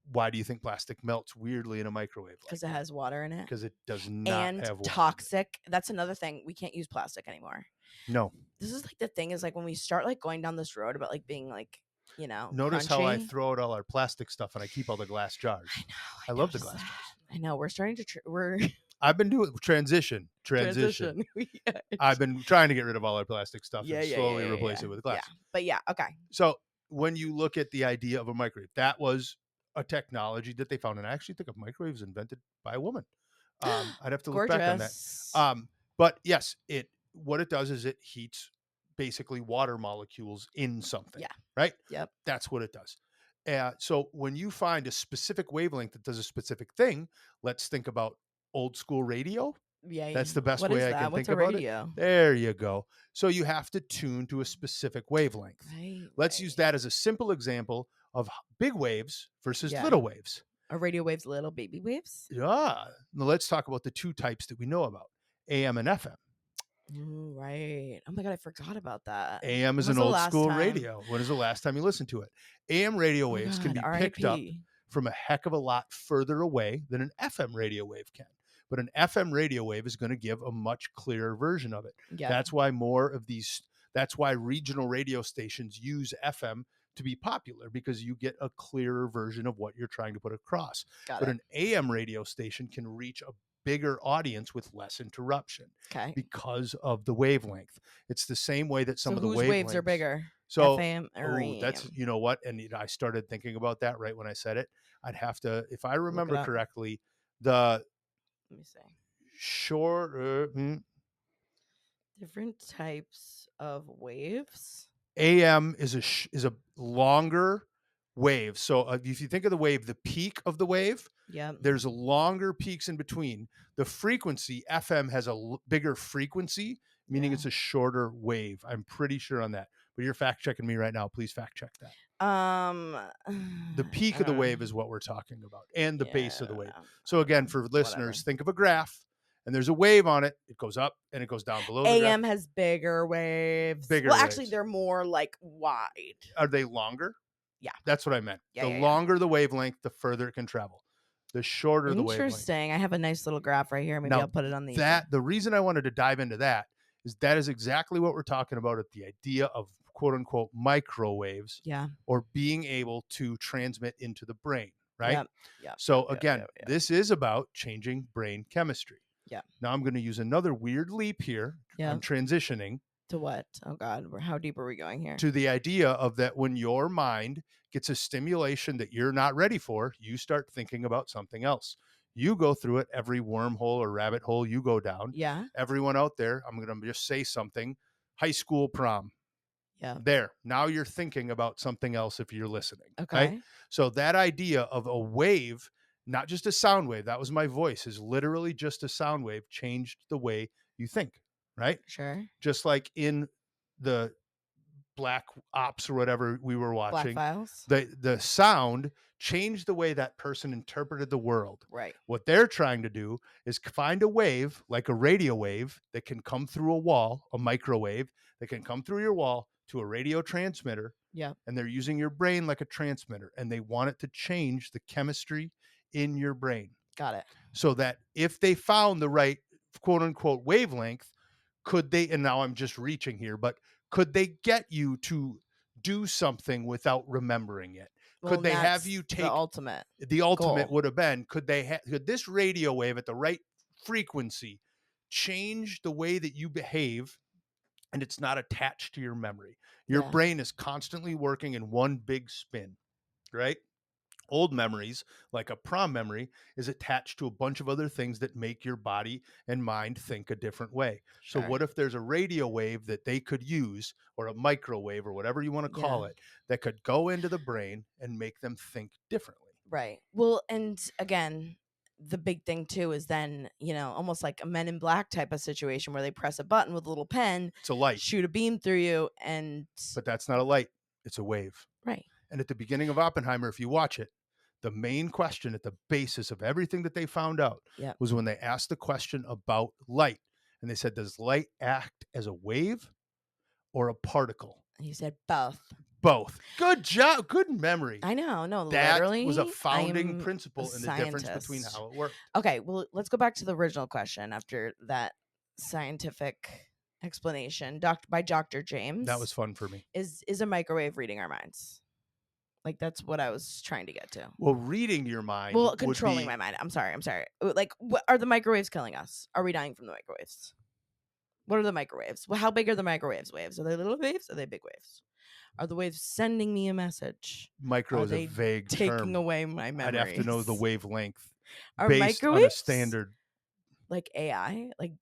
Why do you think plastic melts weirdly in a microwave? Because it has water in it. Because it does not And have water. Toxic. That's another thing. We can't use plastic anymore. No. This is like the thing is like when we start like going down this road about like being like, you know, notice crunchy. How I throw out all our plastic stuff and I keep all the glass jars. I love the glass jars. I know we're starting to I've been doing transition. I've been trying to get rid of all our plastic stuff and slowly replace it with glass. Yeah. But yeah, okay. So when you look at the idea of a microwave, that was a technology that they found, and I actually think a microwave was invented by a woman. I'd have to look back on that. But yes, what it does is it heats basically water molecules in something. Yeah. Right? Yep. That's what it does. So when you find a specific wavelength that does a specific thing, let's think about old school radio. Yeah. That's the best way I can think about it. There you go. So you have to tune to a specific wavelength. Right. Let's use that as a simple example of big waves versus little waves. Are radio waves little baby waves? Yeah. Now let's talk about the two types that we know about, AM and FM. Ooh, right. Oh my God, I forgot about that. AM is an old school radio. When is the last time you listened to it? AM radio waves can be picked up from a heck of a lot further away than an FM radio wave can. But an FM radio wave is going to give a much clearer version of it. Yep. That's why regional radio stations use FM to be popular, because you get a clearer version of what you're trying to put across. But an AM radio station can reach a bigger audience with less interruption because of the wavelength. It's the same way that some of the waves are bigger. So FM or AM? That's, you know what? And I started thinking about that right when I said it. I'd have to, if I remember correctly, let me see. Different types of waves. AM is a longer wave. So if you think of the wave, the peak of the wave, there's longer peaks in between. The frequency, FM has a bigger frequency, meaning it's a shorter wave. I'm pretty sure on that. But you're fact checking me right now. Please fact check that. The peak of the wave is what we're talking about, and the base of the wave. So again, for listeners, think of a graph, and there's a wave on it. It goes up and it goes down below. AM has bigger waves. Actually, they're more like wide. Are they longer? Yeah. That's what I meant. The longer the wavelength, the further it can travel. The shorter the wavelength. Interesting. I have a nice little graph right here. Maybe I'll put it on the reason I wanted to dive into that is exactly what we're talking about at the idea of quote unquote microwaves. Yeah. Or being able to transmit into the brain, right? Yep. Yep. So again, this is about changing brain chemistry. Yeah. Now I'm going to use another weird leap here. Yeah. I'm transitioning. To what? Oh God, how deep are we going here? To the idea of that when your mind gets a stimulation that you're not ready for, you start thinking about something else. You go through it, every wormhole or rabbit hole you go down. Yeah. Everyone out there, I'm going to just say something. High school prom. Yeah. There. Now you're thinking about something else if you're listening. Okay. Right? So that idea of a wave, not just a sound wave, that was my voice, is literally just a sound wave, changed the way you think. Right? Sure. Just like in the Black Ops or whatever we were watching, Black Files, the sound changed the way that person interpreted the world. Right. What they're trying to do is find a wave, like a radio wave, that can come through a wall, a microwave that can come through your wall to a radio transmitter. Yeah. And they're using your brain like a transmitter, and they want it to change the chemistry in your brain. Got it. So that if they found the right quote unquote wavelength, could they, and now I'm just reaching here, but could they get you to do something without remembering it? Could they have you take the ultimate? The ultimate would have been, could this radio wave at the right frequency change the way that you behave, and it's not attached to your memory? Your brain is constantly working in one big spin, right? Old memories, like a prom memory, is attached to a bunch of other things that make your body and mind think a different way. Sure. So what if there's a radio wave that they could use, or a microwave, or whatever you want to call it, that could go into the brain and make them think differently? Right. Well, and again, the big thing too is then, almost like a Men in Black type of situation where they press a button with a little pen. It's a light. Shoot a beam through you, But that's not a light. It's a wave. Right. And at the beginning of Oppenheimer, if you watch it, the main question at the basis of everything that they found out was when they asked the question about light. And they said, does light act as a wave or a particle? And he said both. Both. Good job. Good memory. I know. No, that literally, was a founding principle in the difference between how it worked. Okay, well, let's go back to the original question after that scientific explanation by Dr. James. That was fun for me. Is a microwave reading our minds? Like, that's what I was trying to get to. Well, reading your mind. Well, controlling my mind. I'm sorry. Like, what are the microwaves killing us? Are we dying from the microwaves? What are the microwaves? Well, how big are the microwaves? Waves? Are they little waves? Are they big waves? Are the waves sending me a message? Micro is a vague term. Taking away my memories. I'd have to know the wavelength. Are based microwaves on a standard? Like AI? Like,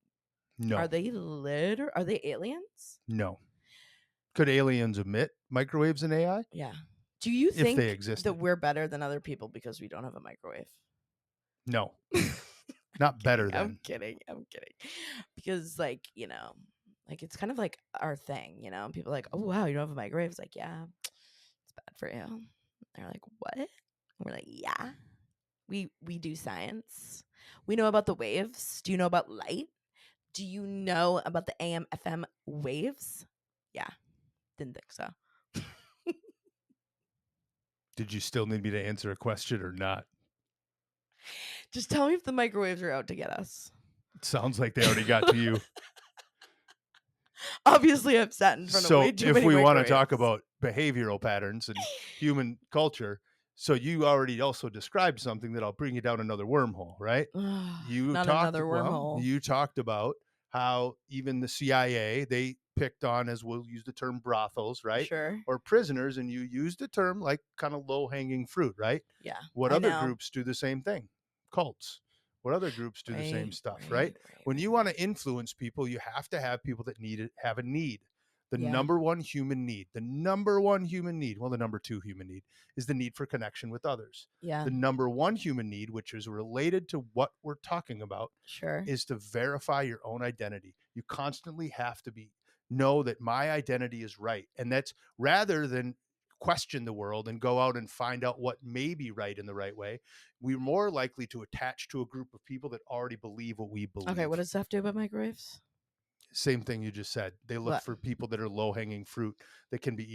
no. Are they Are they aliens? No. Could aliens emit microwaves in AI? Yeah. Do you think they existed, that we're better than other people because we don't have a microwave? No. Not better than. I'm kidding. Because, like, like, it's kind of like our thing, People are like, oh, wow, you don't have a microwave? It's like, yeah, it's bad for you. They're like, what? And we're like, yeah. We do science. We know about the waves. Do you know about light? Do you know about the AM, FM waves? Yeah. Didn't think so. Did you still need me to answer a question or not? Just tell me if the microwaves are out to get us. It sounds like they already got to you. Obviously, I've sat in front of way too many microwaves. So if we want to talk about behavioral patterns and human culture, so you already also described something that I'll bring you down another wormhole, right? Another wormhole. You talked about how even the CIA, they picked on, as we'll use the term, brothels, right? Sure. Or prisoners, and you used the term like kind of low-hanging fruit, right? Yeah. What other groups do the same thing? Cults. What other groups do the same stuff, right? When you want to influence people, you have to have people that have a need. The number one human need, well, the number two human need is the need for connection with others. Yeah. The number one human need, which is related to what we're talking about, is to verify your own identity. You constantly have to know that my identity is right. And that's rather than question the world and go out and find out what may be right in the right way, we're more likely to attach to a group of people that already believe what we believe. Okay, what does that have to do about microwaves? Same thing you just said. They look for people that are low-hanging fruit that can be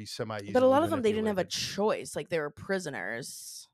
semi-easily. But a lot of them, they didn't have a choice. Like, they were prisoners.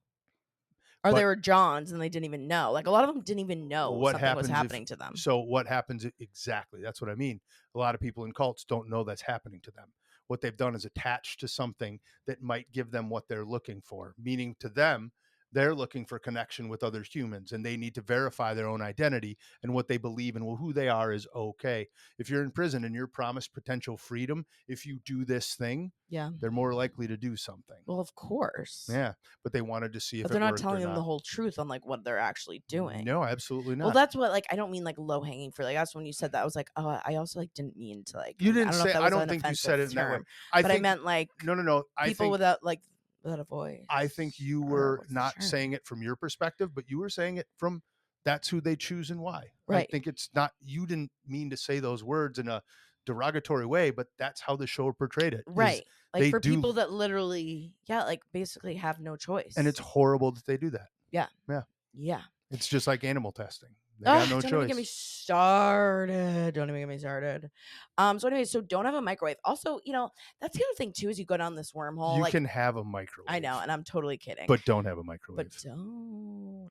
Or they were Johns and they didn't even know. Like, a lot of them didn't even know something was happening to them. So what happens exactly? That's what I mean. A lot of people in cults don't know that's happening to them. What they've done is attached to something that might give them what they're looking for, meaning to them, they're looking for connection with other humans and they need to verify their own identity and what they believe and who they are is okay. If you're in prison and you're promised potential freedom, if you do this thing, they're more likely to do something. Well, of course. Yeah. But they wanted to see if they're not telling them the whole truth on like what they're actually doing. No, absolutely not. Well, that's what, like, I don't mean like low hanging fruit. Like, that's when you said that, I was like, oh, I also like didn't mean to, like, you didn't say, I don't think you said it in that way. I meant like, no. People without a voice. I think you were not saying it from your perspective, but you were saying it from that's who they choose and why. Right. I think it's not, you didn't mean to say those words in a derogatory way, but that's how the show portrayed it. Right. Like, for people that literally, like, basically have no choice. And it's horrible that they do that. Yeah. Yeah. Yeah. It's just like animal testing. They got no choice. Don't even get me started. So anyway, so don't have a microwave. Also, that's the other thing too, is you go down this wormhole. You can have a microwave. I know, and I'm totally kidding. But don't have a microwave. But don't.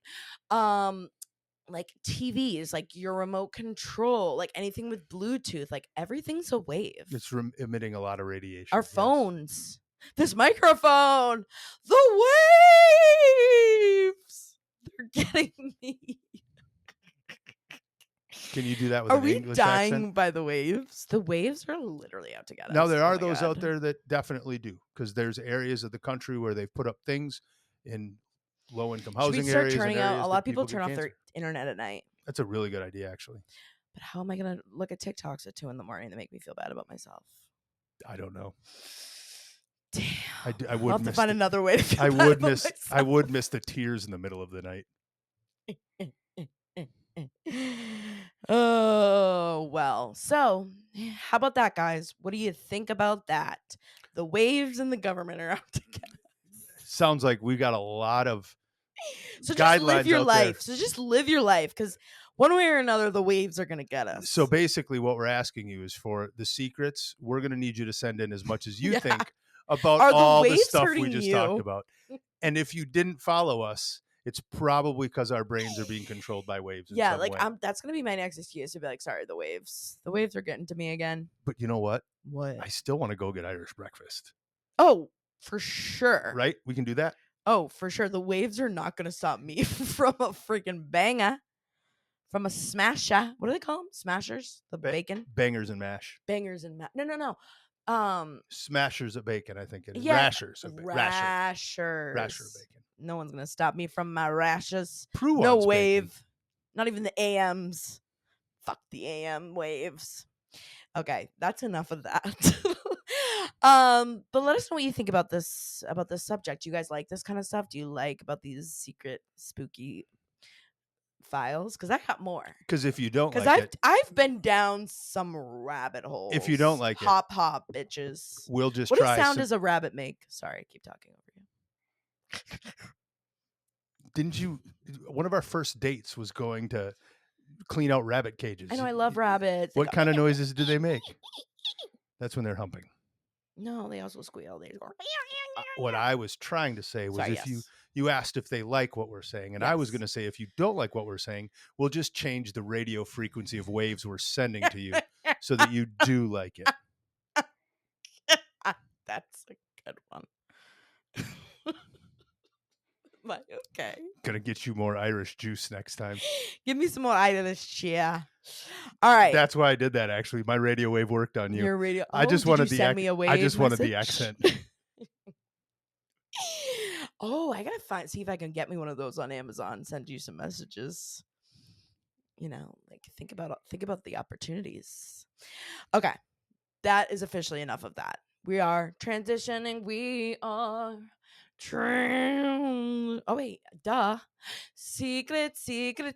Like TVs, like your remote control, like anything with Bluetooth, like everything's a wave. It's emitting a lot of radiation. Our phones, this microphone, the waves, they're getting me. Can you do that with an English accent? Are we dying by the waves? The waves are literally out to get us. No, there are those out there that definitely do, because there's areas of the country where they've put up things in low-income housing areas. Turning out, a lot of people turn off their internet at night. That's a really good idea, actually. But how am I going to look at TikToks at 2 a.m. that make me feel bad about myself? I don't know. Damn. I would I'll have to find another way to feel bad about myself. I would miss the tears in the middle of the night. Oh, well. So, how about that, guys? What do you think about that? The waves and the government are out to get us. Sounds like we got a lot of so guidelines just live your out life. there. So just live your life, because one way or another, the waves are going to get us. So basically, what we're asking you is for the secrets. We're going to need you to send in as much as you think about all the stuff we just talked about. And if you didn't follow us, it's probably because our brains are being controlled by waves in some way. That's gonna be my next excuse to be like, sorry, the waves are getting to me again. But you know what? What? I still want to go get Irish breakfast. Oh, for sure. Right? We can do that. Oh, for sure. The waves are not gonna stop me from a freaking banger, from a smasher. What do they call them? Smashers? The bacon? Bangers and mash. Bangers and mash. No. Smashers of bacon, I think it is. Yeah, Rashers. Rasher bacon. No one's gonna stop me from my rashes. Prue no wave. Bacon. Not even the AMs. Fuck the AM waves. Okay, that's enough of that. But let us know what you think about this subject. Do you guys like this kind of stuff? Do you like about these secret spooky files? Because I got more. Because if you don't like it, I've been down some rabbit holes. If you don't like hop bitches. We'll just what try. What sound does a rabbit make? Sorry, keep talking over you. Didn't you? One of our first dates was going to clean out rabbit cages. I know, I love rabbits. What kind of noises do they make? That's when they're humping. No, they also squeal. They go. What I was trying to say was, you asked if they like what we're saying, and I was going to say, if you don't like what we're saying, we'll just change the radio frequency of waves we're sending to you so that you do like it. That's a good one. But okay. Gonna get you more Irish juice next time. Give me some more Irish cheer. All right. That's why I did that. Actually, my radio wave worked on you. Your radio. I just wanted send me a wave I just message? wanted the accent. Oh, I gotta see if I can get me one of those on Amazon. Send you some messages. Like think about the opportunities. Okay, that is officially enough of that. We are transitioning. We are. Oh wait, duh. Secret. Good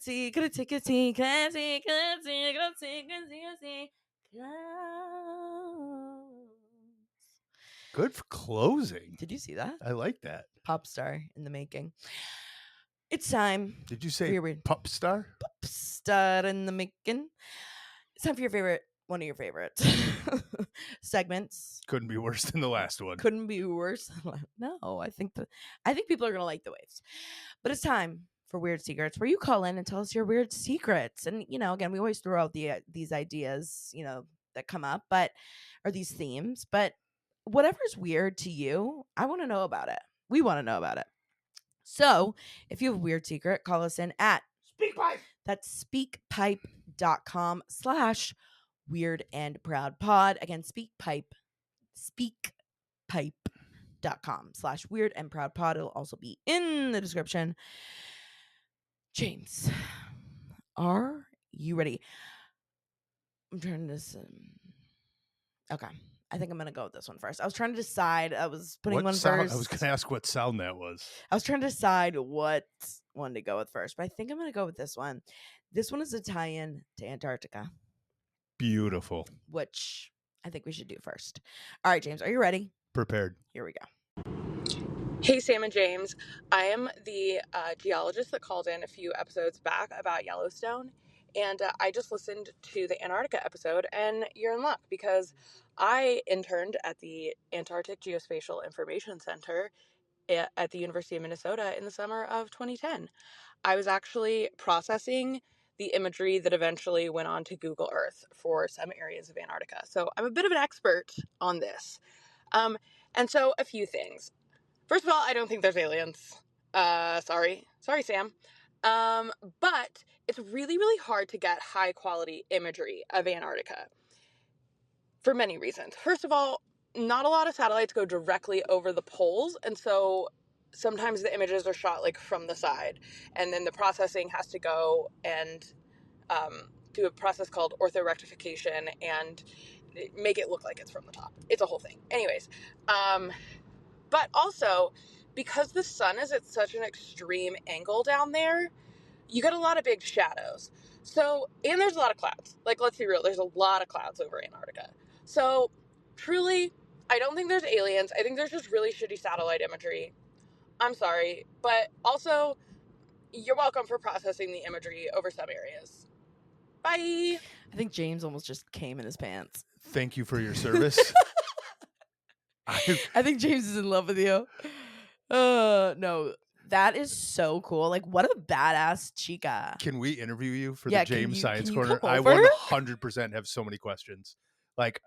for closing. Did you see that? I like that. Pop star in the making. It's time. Did you say pop star? Pop star in the making. It's time for one of your favorite segments. Couldn't be worse than the last one. Couldn't be worse. No, I think people are gonna like the waves. But it's time for Weird Secrets, where you call in and tell us your weird secrets. And again, we always throw out these ideas, that come up, or these themes. But whatever's weird to you, I want to know about it. We want to know about it. So if you have a weird secret, call us in at SpeakPipe. That's speakpipe.com/weird and proud pod. Again, speakpipe.com/weird and proud pod. It'll also be in the description. James, are you ready? I'm trying this. Okay. I think I'm going to go with this one first. I was trying to decide. I was putting one first. I was going to ask what sound that was. I was trying to decide what one to go with first, but I think I'm going to go with this one. This one is a tie-in to Antarctica. Beautiful. Which I think we should do first. All right, James, are you ready? Prepared. Here we go. Hey, Sam and James. I am the geologist that called in a few episodes back about Yellowstone. And I just listened to the Antarctica episode, and you're in luck because I interned at the Antarctic Geospatial Information Center at the University of Minnesota in the summer of 2010. I was actually processing the imagery that eventually went on to Google Earth for some areas of Antarctica. So I'm a bit of an expert on this. And so a few things. First of all, I don't think there's aliens. Sorry, Sam. But it's really, really hard to get high quality imagery of Antarctica for many reasons. First of all, not a lot of satellites go directly over the poles, and so sometimes the images are shot like from the side, and then the processing has to go and do a process called orthorectification and make it look like it's from the top. It's a whole thing. Anyways, but also because the sun is at such an extreme angle down there, you get a lot of big shadows. So, and there's a lot of clouds. Like, let's be real, there's a lot of clouds over Antarctica. So, truly, I don't think there's aliens. I think there's just really shitty satellite imagery. I'm sorry. But also, you're welcome for processing the imagery over some areas. Bye. I think James almost just came in his pants. Thank you for your service. I think James is in love with you. No, that is so cool. Like, what a badass chica. Can we interview you for the James Science Corner? I 100% have so many questions. Like,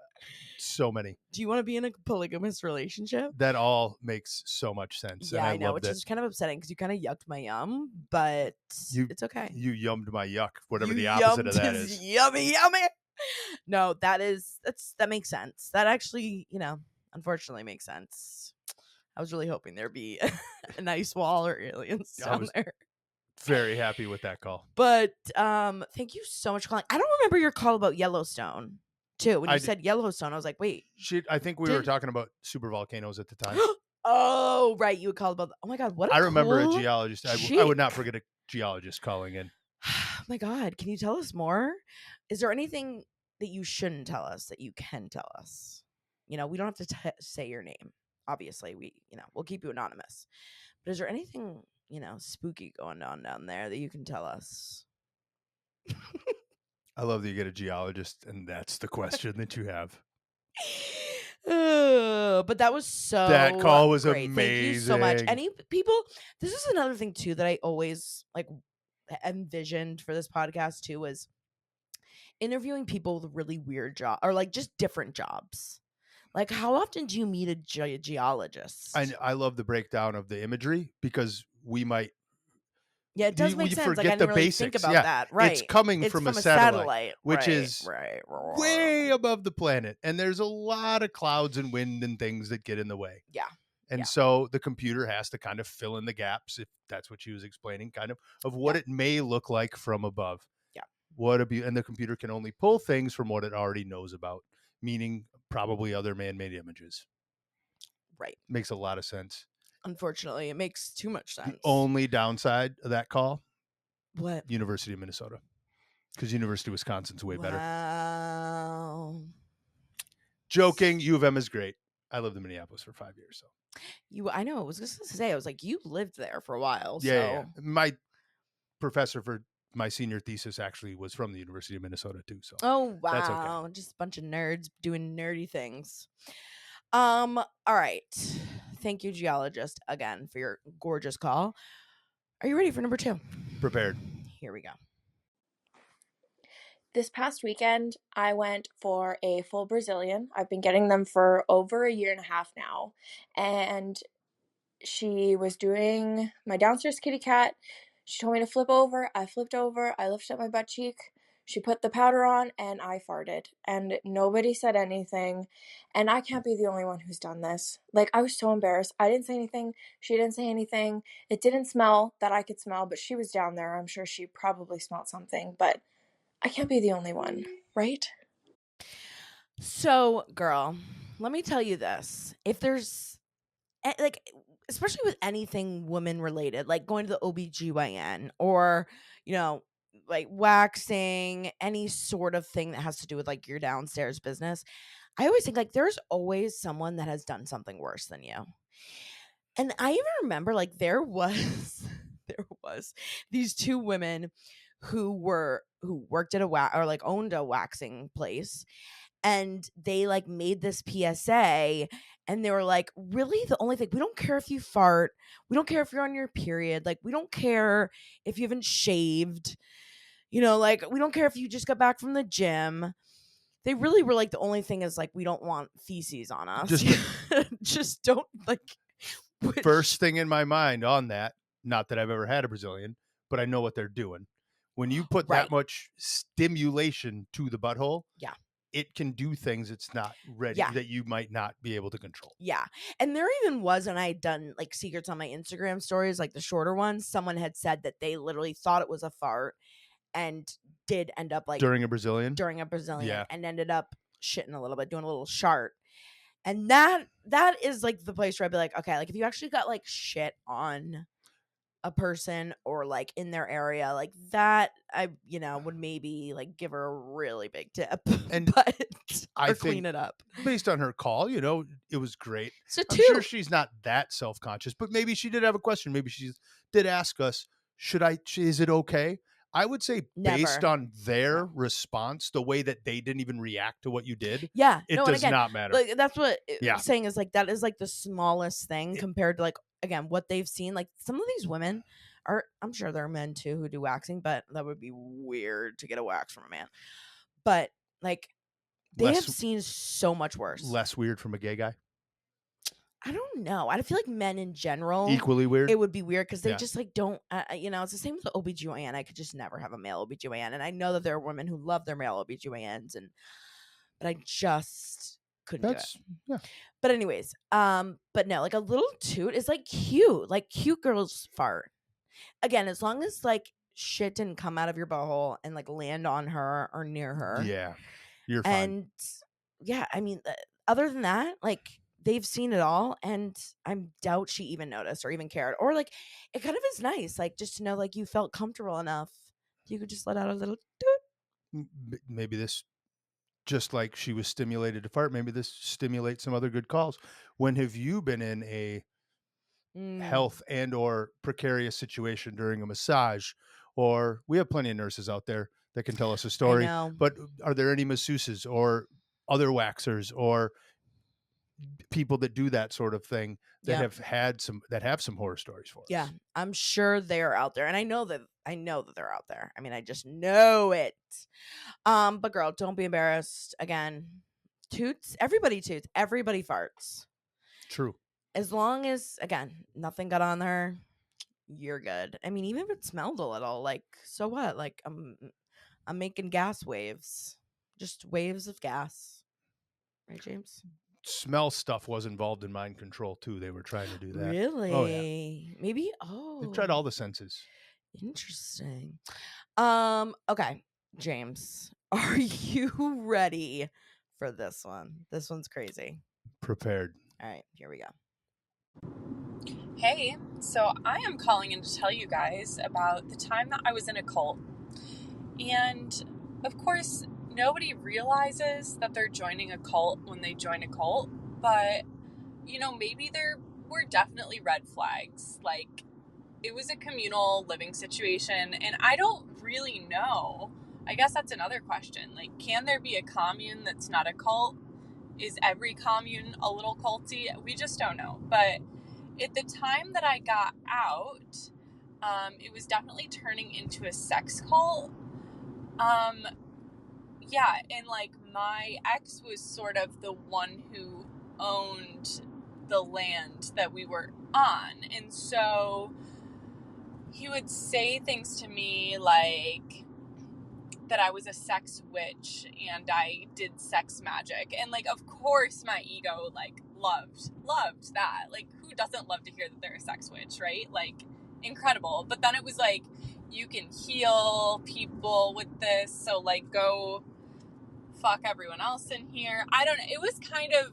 so many. Do you want to be in a polygamous relationship? That all makes so much sense. Yeah, and I know, which is kind of upsetting because you kind of yucked my yum, but it's okay. You yummed my yuck, whatever the opposite of that is. Yummy. No, that makes sense. That actually, unfortunately makes sense. I was really hoping there'd be a nice wall or aliens down there. Very happy with that call. But thank you so much for calling. I don't remember your call about Yellowstone too. When you said Yellowstone, I was like, wait. I think we were talking about super volcanoes at the time. Oh, right. You would call about. Oh my God, what? I remember a geologist. I would not forget a geologist calling in. Oh my God, can you tell us more? Is there anything that you shouldn't tell us that you can tell us? We don't have to say your name. Obviously, we'll keep you anonymous. But is there anything, spooky going on down there that you can tell us? I love that you get a geologist and that's the question that you have. But that was that call was great. Amazing. Thank you so much. Any people, this is another thing too that I always envisioned for this podcast too, was interviewing people with really weird jobs or just different jobs. Like, how often do you meet a geologist? I love the breakdown of the imagery because we might. Yeah, it does make sense. Forget I didn't really basics. think about that. Right. It's coming from a satellite, which is way above the planet. And there's a lot of clouds and wind and things that get in the way. Yeah. And so the computer has to kind of fill in the gaps, if that's what she was explaining, kind of what it may look like from above. Yeah. And the computer can only pull things from what it already knows about, meaning probably other man-made images. Right. Makes a lot of sense. Unfortunately, it makes too much sense. The only downside of that call? What? University of Minnesota. Because University of Wisconsin's way better. Wow. Joking. U of M is great. I lived in Minneapolis for 5 years. So I know. I was just going to say, I was like, you lived there for a while. Yeah. My professor for my senior thesis actually was from the University of Minnesota too. So wow. That's okay. Just a bunch of nerds doing nerdy things. All right. Thank you, geologist, again for your gorgeous call. Are you ready for number 2? Prepared. Here we go. This past weekend, I went for a full Brazilian. I've been getting them for over a year and a half now. And she was doing my downstairs kitty cat. She told me to flip over. I flipped over. I lifted up my butt cheek. She put the powder on and I farted. And nobody said anything. And I can't be the only one who's done this. I was so embarrassed. I didn't say anything. She didn't say anything. It didn't smell that I could smell, but she was down there. I'm sure she probably smelled something. But I can't be the only one, right? So, girl, let me tell you this. If there's, especially with anything women related, like going to the OBGYN or, waxing, any sort of thing that has to do with your downstairs business, I always think there's always someone that has done something worse than you. And I even remember there was these 2 women who worked at owned a waxing place, and they made this PSA, and they were like, really, the only thing, we don't care if you fart, we don't care if you're on your period, we don't care if you haven't shaved, we don't care if you just got back from the gym. They really were the only thing is we don't want feces on us. Just don't First thing in my mind on that, not that I've ever had a Brazilian, but I know what they're doing. When you put that much stimulation to the butthole, it can do things it's not ready that you might not be able to control. Yeah. And there even was, and I had done secrets on my Instagram stories, the shorter ones, someone had said that they literally thought it was a fart and did end up during a Brazilian and ended up shitting a little bit, doing a little shart. And that is the place where I'd be okay, if you actually got shit on a person or like in their area, like that I would maybe like give her a really big tip and but I or think clean it up based on her call, it was great. so I'm sure too she's not that self-conscious, but maybe she did have a question. Maybe she did ask us, is it okay? I would say based never on their response, the way that they didn't even react to what you did, yeah it no and does again not matter. like that's what Yeah. I'm saying is like that is like the smallest thing It- compared to like again what they've seen. Like some of these women are, I'm sure there are men too who do waxing, but that would be weird to get a wax from a man. But like they have Less seen so much worse. less weird from a gay guy. I don't know. I feel like men in general Equally weird. it would be weird because they Yeah. just like don't it's the same with the OBGYN. I could just never have a male OBGYN, and I know that there are women who love their male OBGYNs, but I just couldn't do it. Yeah. But anyways, but no, like a little toot is like cute. Like cute girls fart. Again, as long as like shit didn't come out of your butthole and like land on her or near her. Yeah. You're fine. And yeah, I mean, other than that, like they've seen it all, and I doubt she even noticed or even cared. Or like it kind of is nice, like just to know like you felt comfortable enough you could just let out a little toot. Maybe this, just like she was stimulated to fart, maybe this stimulates some other good calls. When have you been in a health and or precarious situation during a massage? Or we have plenty of nurses out there that can tell us a story. I know. But are there any masseuses or other waxers or people that do that sort of thing that have some horror stories for us? Yeah, I'm sure they're out there, and I know that they're out there. I mean, I just know it. But girl, don't be embarrassed. Again, toots. Everybody toots. Everybody farts. True. As long as again nothing got on there, you're good. I mean, even if it smelled a little, like so what? Like I'm making gas waves, just waves of gas, right, James? Smell stuff was involved in mind control too. They were trying to do that. Really? Oh yeah. Maybe. They've tried all the senses. Interesting. Okay, James, are you ready for this one? This one's crazy. Prepared. All right, here we go. Hey, so I am calling in to tell you guys about the time that I was in a cult. And of course, nobody realizes that they're joining a cult when they join a cult, but maybe there were definitely red flags. Like, it was a communal living situation, and I don't really know. I guess that's another question. Like, can there be a commune that's not a cult? Is every commune a little culty? We just don't know. But at the time that I got out, it was definitely turning into a sex cult. Yeah, and like my ex was sort of the one who owned the land that we were on. And so he would say things to me like that I was a sex witch and I did sex magic. And like, of course my ego like loved that. Like, who doesn't love to hear that they're a sex witch, right? Like, incredible. But then it was like, you can heal people with this, so like go fuck everyone else in here. I don't know. It was kind of,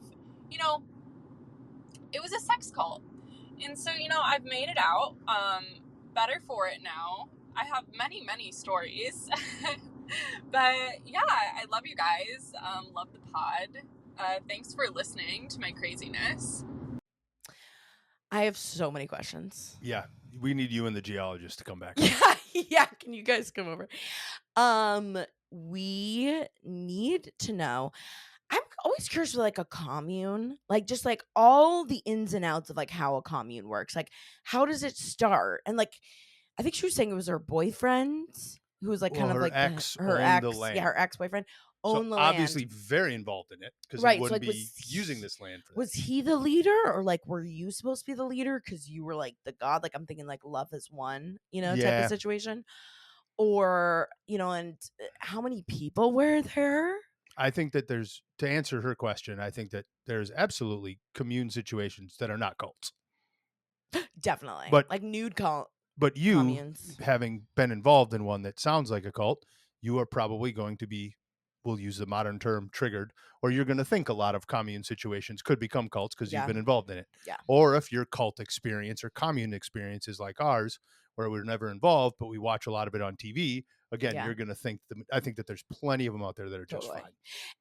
it was a sex cult. And so, I've made it out. Better for it now. I have many stories. But yeah, I love you guys. Love the pod. Thanks for listening to my craziness. I have so many questions. Yeah, we need you and the geologist to come back. Yeah. Can you guys come over? We need to know. I'm always curious with like a commune, like just like all the ins and outs of like how a commune works. Like, how does it start? And like, I think she was saying it was her boyfriend who was like kind of her like ex her owned ex, the land. yeah, her ex-boyfriend owned the obviously land. very involved in it because right, he wouldn't so like, be using this land for that. Was he the leader, or like were you supposed to be the leader because you were like the god? Like, I'm thinking like love is one, type of situation. Or and how many people were there? I think that to answer her question, I think that there's absolutely commune situations that are not cults. Definitely. But like nude cult. But you, communes. Having been involved in one that sounds like a cult, you are probably going to be, we'll use the modern term, triggered, or you're going to think a lot of commune situations could become cults because you've been involved in it. Yeah. Or if your cult experience or commune experience is like ours, where we're never involved, but we watch a lot of it on TV. Again, you're going to think I think that there's plenty of them out there that are just fine.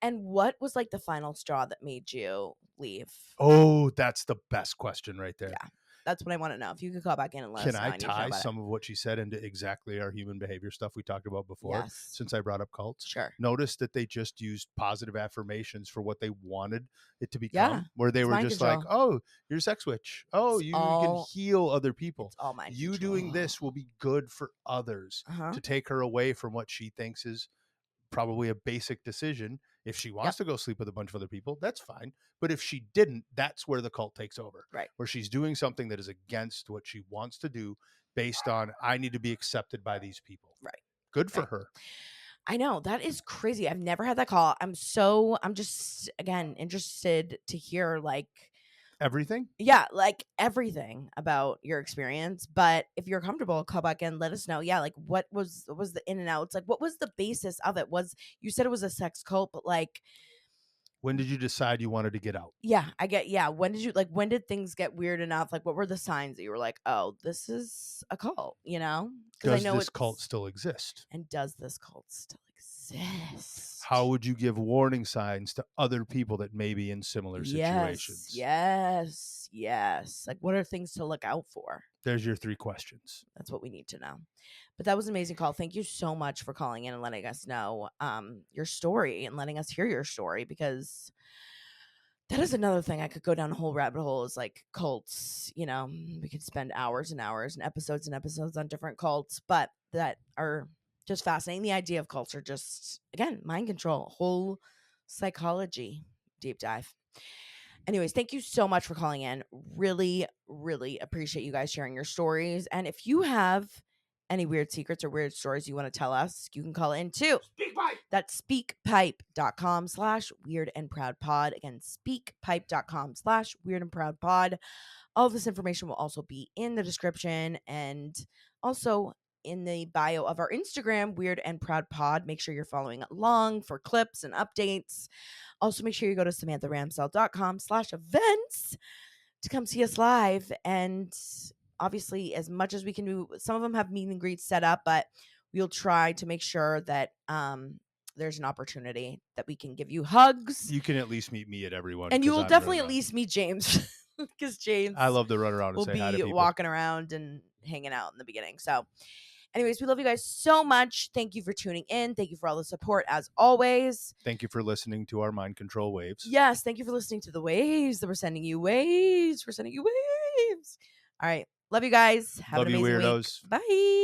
And what was like the final straw that made you leave? Oh, that's the best question right there. Yeah. That's what I want to know. If you could call back in and let us know. Can I tie some of what she said into exactly our human behavior stuff we talked about before? Yes. Since I brought up cults. Sure. Notice that they just used positive affirmations for what they wanted it to become. Where they were just like, oh, you're a sex witch. Oh, you can heal other people. It's all mind you control. Doing this will be good for others. To take her away from what she thinks is probably a basic decision. If she wants to go sleep with a bunch of other people, that's fine. But if she didn't, that's where the cult takes over. Right. Where she's doing something that is against what she wants to do based on, I need to be accepted by these people. Right. Good for her. I know. That is crazy. I've never had that call. I'm just, again, interested to hear like everything. Yeah, like everything about your experience. But if you're comfortable, call back and let us know. Yeah, like what was the in and outs? Like what was the basis of it? You said it was a sex cult, but like when did you decide you wanted to get out? Yeah, when did things get weird enough? Like what were the signs that you were like, oh, this is a cult, you know? Because I know this cult still exist. And does this cult still exist? How would you give warning signs to other people that may be in similar situations? Yes. Like what are things to look out for? There's your 3 questions. That's what we need to know. But that was an amazing call. Thank you so much for calling in and letting us know your story and letting us hear your story, because that is another thing. I could go down a whole rabbit hole is like cults, you know, we could spend hours and hours and episodes on different cults, but that are just fascinating. The idea of cults are just, again, mind control, whole psychology deep dive. Anyways, thank you so much for calling in. Really, really appreciate you guys sharing your stories. And if you have any weird secrets or weird stories you want to tell us, you can call in too. SpeakPipe. That's speakpipe.com/weirdandproudpod. Again, speakpipe.com/weirdandproudpod. All of this information will also be in the description and also in the bio of our Instagram, Weird and Proud Pod. Make sure you're following along for clips and updates. Also, make sure you go to SamanthaRamsell.com/events to come see us live. And obviously, as much as we can do, some of them have meet and greets set up, but we'll try to make sure that there's an opportunity that we can give you hugs. You can at least meet me at everyone. And you will definitely at least meet James, because James, I love to run around and say hi to people. Will be walking around and hanging out in the beginning. So anyways, we love you guys so much. Thank you for tuning in. Thank you for all the support as always. Thank you for listening to our mind control waves. Yes, thank you for listening to the waves that we're sending you. Waves. All right. Love you guys. Have an amazing week. Bye.